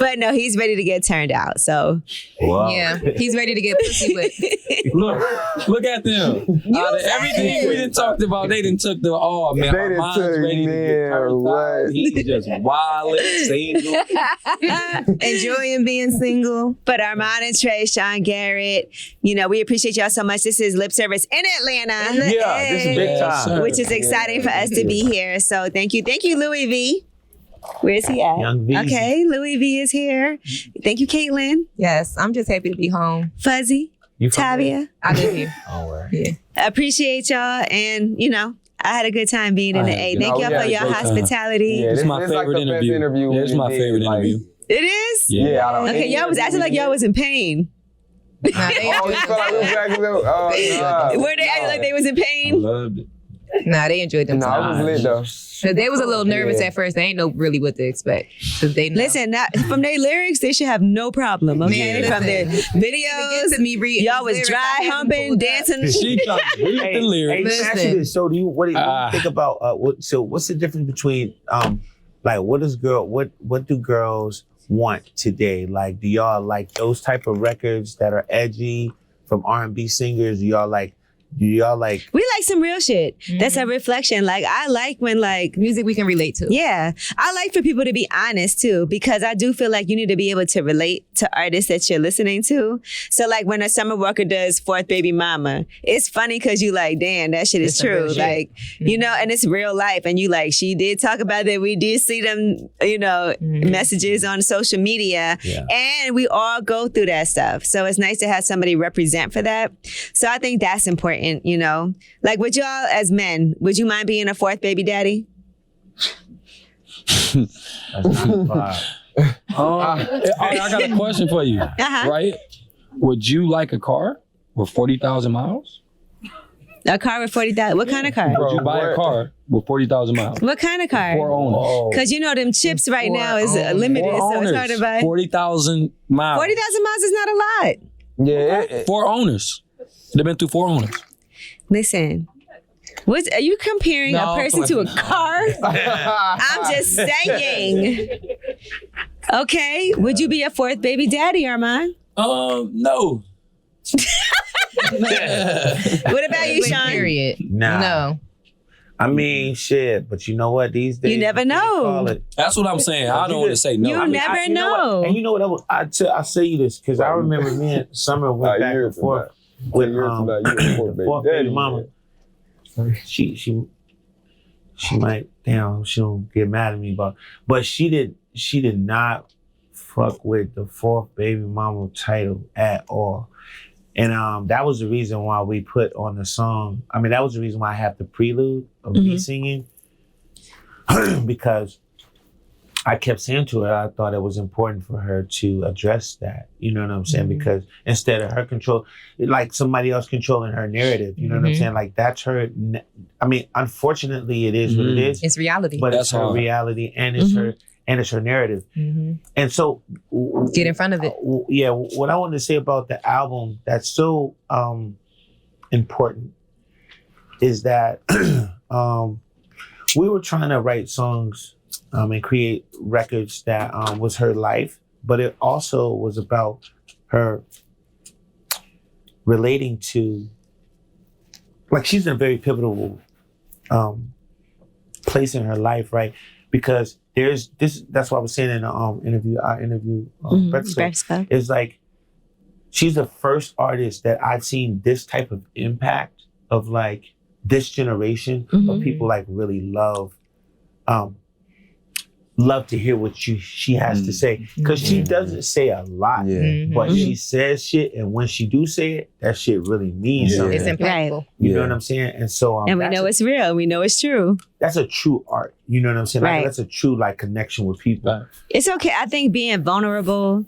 But no, he's ready to get turned out. So yeah, he's ready to get pussy with. Look at them. Out of everything we done talked about, they done took the man. They done took ready to get turned out. He's just wild, single, enjoying being single. But Armand and Trey, Sean Garrett, we appreciate y'all so much. This is Lip Service in Atlanta. Yeah, this is big time. Which is exciting for us to be here. So thank you, Louis V. Where's he at? Young V. Okay, Louis V is here. Thank you, Caitlin. Yes, I'm just happy to be home. Fuzzy, Tavia. I live here. Oh, yeah. I appreciate y'all, and I had a good time being in the A. Thank y'all for your hospitality. It's my favorite interview. It's my favorite interview. It is? Yeah. Okay, y'all was acting like y'all was in pain. You felt like we Were they acting like they was in I pain? loved it. Nah, they enjoyed themselves. I was lit though. So they was a little nervous at first. They ain't know really what to expect. They know. Listen, from their lyrics, they should have no problem. Okay, Man, from their videos, to me reading y'all was lyrics, dry I had them humping, pulled up. dancing. She tried to read the lyrics. Hey, let me ask you this. So what do you think about what's the difference between what do girls want today? Like, do y'all like those type of records that are edgy from R&B singers? Do y'all like We like some real shit. That's a reflection. Like, I like when music we can relate to. Yeah. I like for people to be honest too, because I do feel like you need to be able to relate to artists that you're listening to. So like when a Summer Walker does Fourth Baby Mama, it's funny because you like, damn, that shit is true. Like, and it's real life. And you like, she did talk about that. We did see them, messages on social media. Yeah. And we all go through that stuff. So it's nice to have somebody represent for that. So I think that's important. Like, would y'all as men, would you mind being a fourth baby daddy? I got a question for you. Right? Would you like a car with 40,000 miles? A car with 40,000. What kind of car? Would you buy a car with 40,000 miles? What kind of car? 4 owners. Because them chips right now is limited, so it's hard to buy. 40,000 miles. 40,000 miles is not a lot. Yeah. 4 owners. They've been through 4 owners. Listen, are you comparing a person to a car? I'm just saying. Okay, would you be a fourth baby daddy, Armand? No. What about you, Sean? Period. Nah. No. I mean, shit, but you know what? These days, you never know. That's what I'm saying. I don't want to say no. You never know. And you know what? I say you this because I remember me and Summer went back and forth with fourth baby mama. She might she don't get mad at me, but she did not fuck with the fourth baby mama title at all. And that was the reason why we put on the song. I mean, that was the reason why I have the prelude of me singing. Because I kept saying to her, I thought it was important for her to address that. You know what I'm saying? Because instead of her control, like somebody else controlling her narrative, you know what I'm saying? Like that's her. I mean, unfortunately, it is what it is. It's reality. But it's her reality and it's her. And it's her narrative. And so... Get in front of it. Yeah, what I wanted to say about the album that's so important is that we were trying to write songs and create records that was her life, but it also was about her relating to... Like, she's in a very pivotal place in her life, right? Because there's this. That's what I was saying in the interview. Our interview, Breakfast Club. It's like she's the first artist that I've seen this type of impact of like this generation of people like really love to hear what she has to say, because she doesn't say a lot, but she says shit, and when she do say it, that shit really means something. It's impactful. Right. You know what I'm saying? And so And we know it's real. We know it's true. that's a true art. You know what I'm saying? Like, Right. that's a true like connection with people. It's okay. I think being vulnerable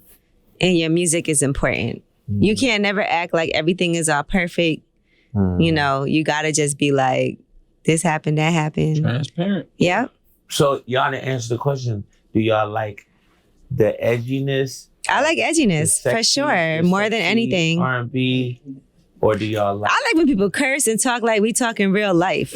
in your music is important. You can't never act like everything is all perfect. You know, you gotta just be like, this happened, that happened. Transparent. Yep. So y'all to answer the question, do y'all like the edginess? I like edginess for sure, more than anything. R&B, or do y'all like? I like when people curse and talk like we talk in real life.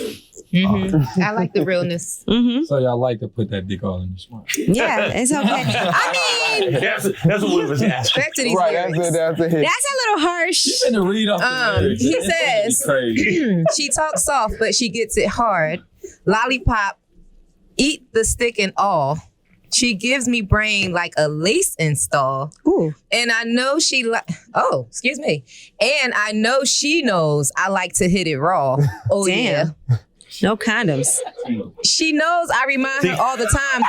I like the realness. So y'all like to put that dick all in the spot. Yeah, it's okay. I mean, that's what we was asking. Back to these Right, lyrics. that's a hit. that's a little harsh. You finna read off the lyrics. He It's gonna be says- crazy. She talks soft, but she gets it hard. Lollipop, eat the stick and all. She gives me brain like a lace install. Ooh. And I know she excuse me. And I know she knows I like to hit it raw. Oh Damn. yeah. No condoms. She knows I remind her all the time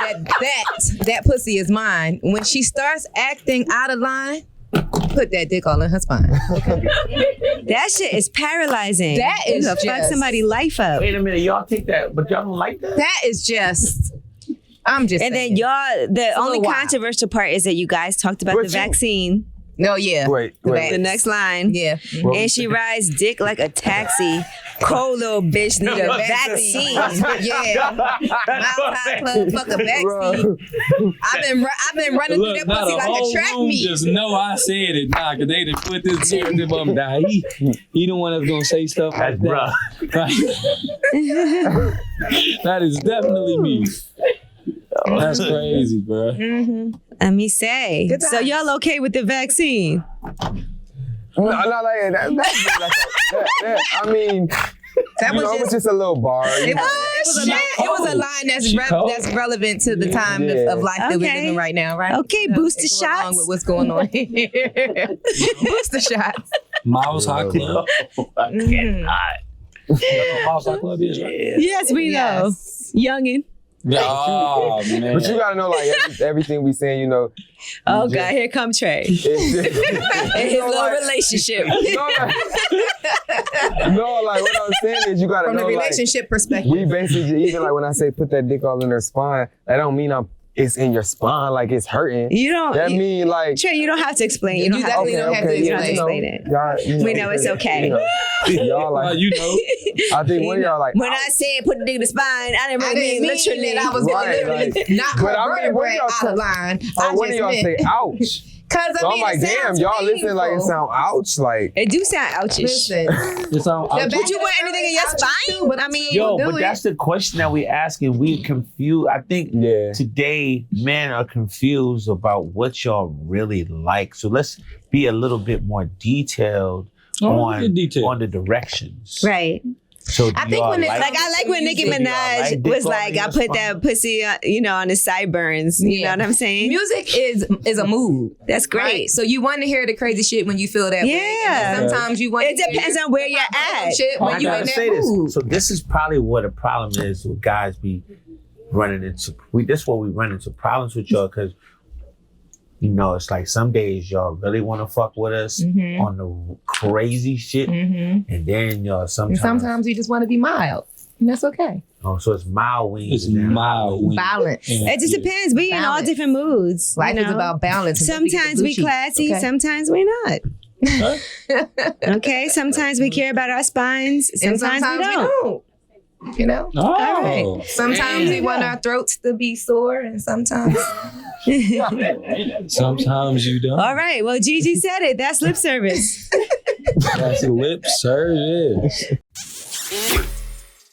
that pussy is mine. When she starts acting out of line, put that dick all in her spine. That shit is paralyzing. That is you gonna fuck just- somebody's life up. Wait a minute, y'all take that, but y'all don't like that? That is just, I'm just And saying. then y'all, the only little wild. controversial part is that you guys talked about What the you- vaccine. No, yeah. Wait. The next line. Yeah. And she rides dick like a taxi. Cold little bitch need a vaccine. Yeah. Outside club, fuck a backseat. I've been running through that now pussy the like a whole track room meet. just know I said it now, because they done put this narrative up. Now he the one that's gonna say stuff like that. That is definitely me. That's crazy, bro. Let me say. Good So times. y'all okay with the vaccine? No, like that. I mean, That you know, it was just a little bar. It was a line that's relevant to the time of life that we're Okay. living right now, right? Okay, booster Go along shots. with what's going on here. Booster shots. Miles High Club. Miles High Club is right. Yes, we know. Youngin. Oh man. But you gotta know, like everything we saying, you know. Oh God, here come Trey. It's just, And his little relationship. no, like what I'm saying is you gotta From know, the like, relationship perspective. we basically, even like when I say put that dick all in her spine, that don't mean it's in your spine, like it's hurting. You don't. That mean like. Trey, you don't have to explain. You don't You have to. definitely don't have to You don't have to explain. explain it. Y'all, We know it's okay. Y'all like, you know. I think one of y'all like. When I said put the dick in the spine, I didn't I really didn't mean mean literally. that I was Right, literally like- not But I her mean, what vertebrae y'all out of line. or one of y'all say ouch. Cause I So I'm mean, like, it damn, sounds y'all listen like it painful. sound ouch, like. It do sound ouchish. Listen, It's on. the Would you want back of anything the in your ouch spine? too, but I mean, Yo, do but it. that's the question that we asking. We confused. I think Yeah. today men are confused about what y'all really like. So let's be a little bit more detailed on the directions. Right. So I think when it's Like I like when Nicki Do y'all Minaj like dick was all like, in I your put spine? that pussy, on the sideburns. You know what I'm saying? Music is a mood. That's great. Right? So you want to hear the crazy shit when you feel that way. Yeah. And then sometimes you want It depends on where you're at. shit when I you gotta in that say mood. this. So this is probably what a problem is with guys be running into. This is what we run into problems with y'all, because it's like some days y'all really want to fuck with us on the crazy shit, and then y'all And sometimes. sometimes you just want to be mild. And that's okay. Oh, so it's mild wings. It's now. mild. when- Balance. Yeah. It just depends. We in all Balance. different moods. Life you is know? about balance. Sometimes we classy, Okay. sometimes we not. Okay, sometimes we care about our spines, And sometimes we don't. You know? Oh. Sometimes we want our throats to be sore, and sometimes Sometimes you don't. All right, well, Gigi said it. That's lip service. That's lip service.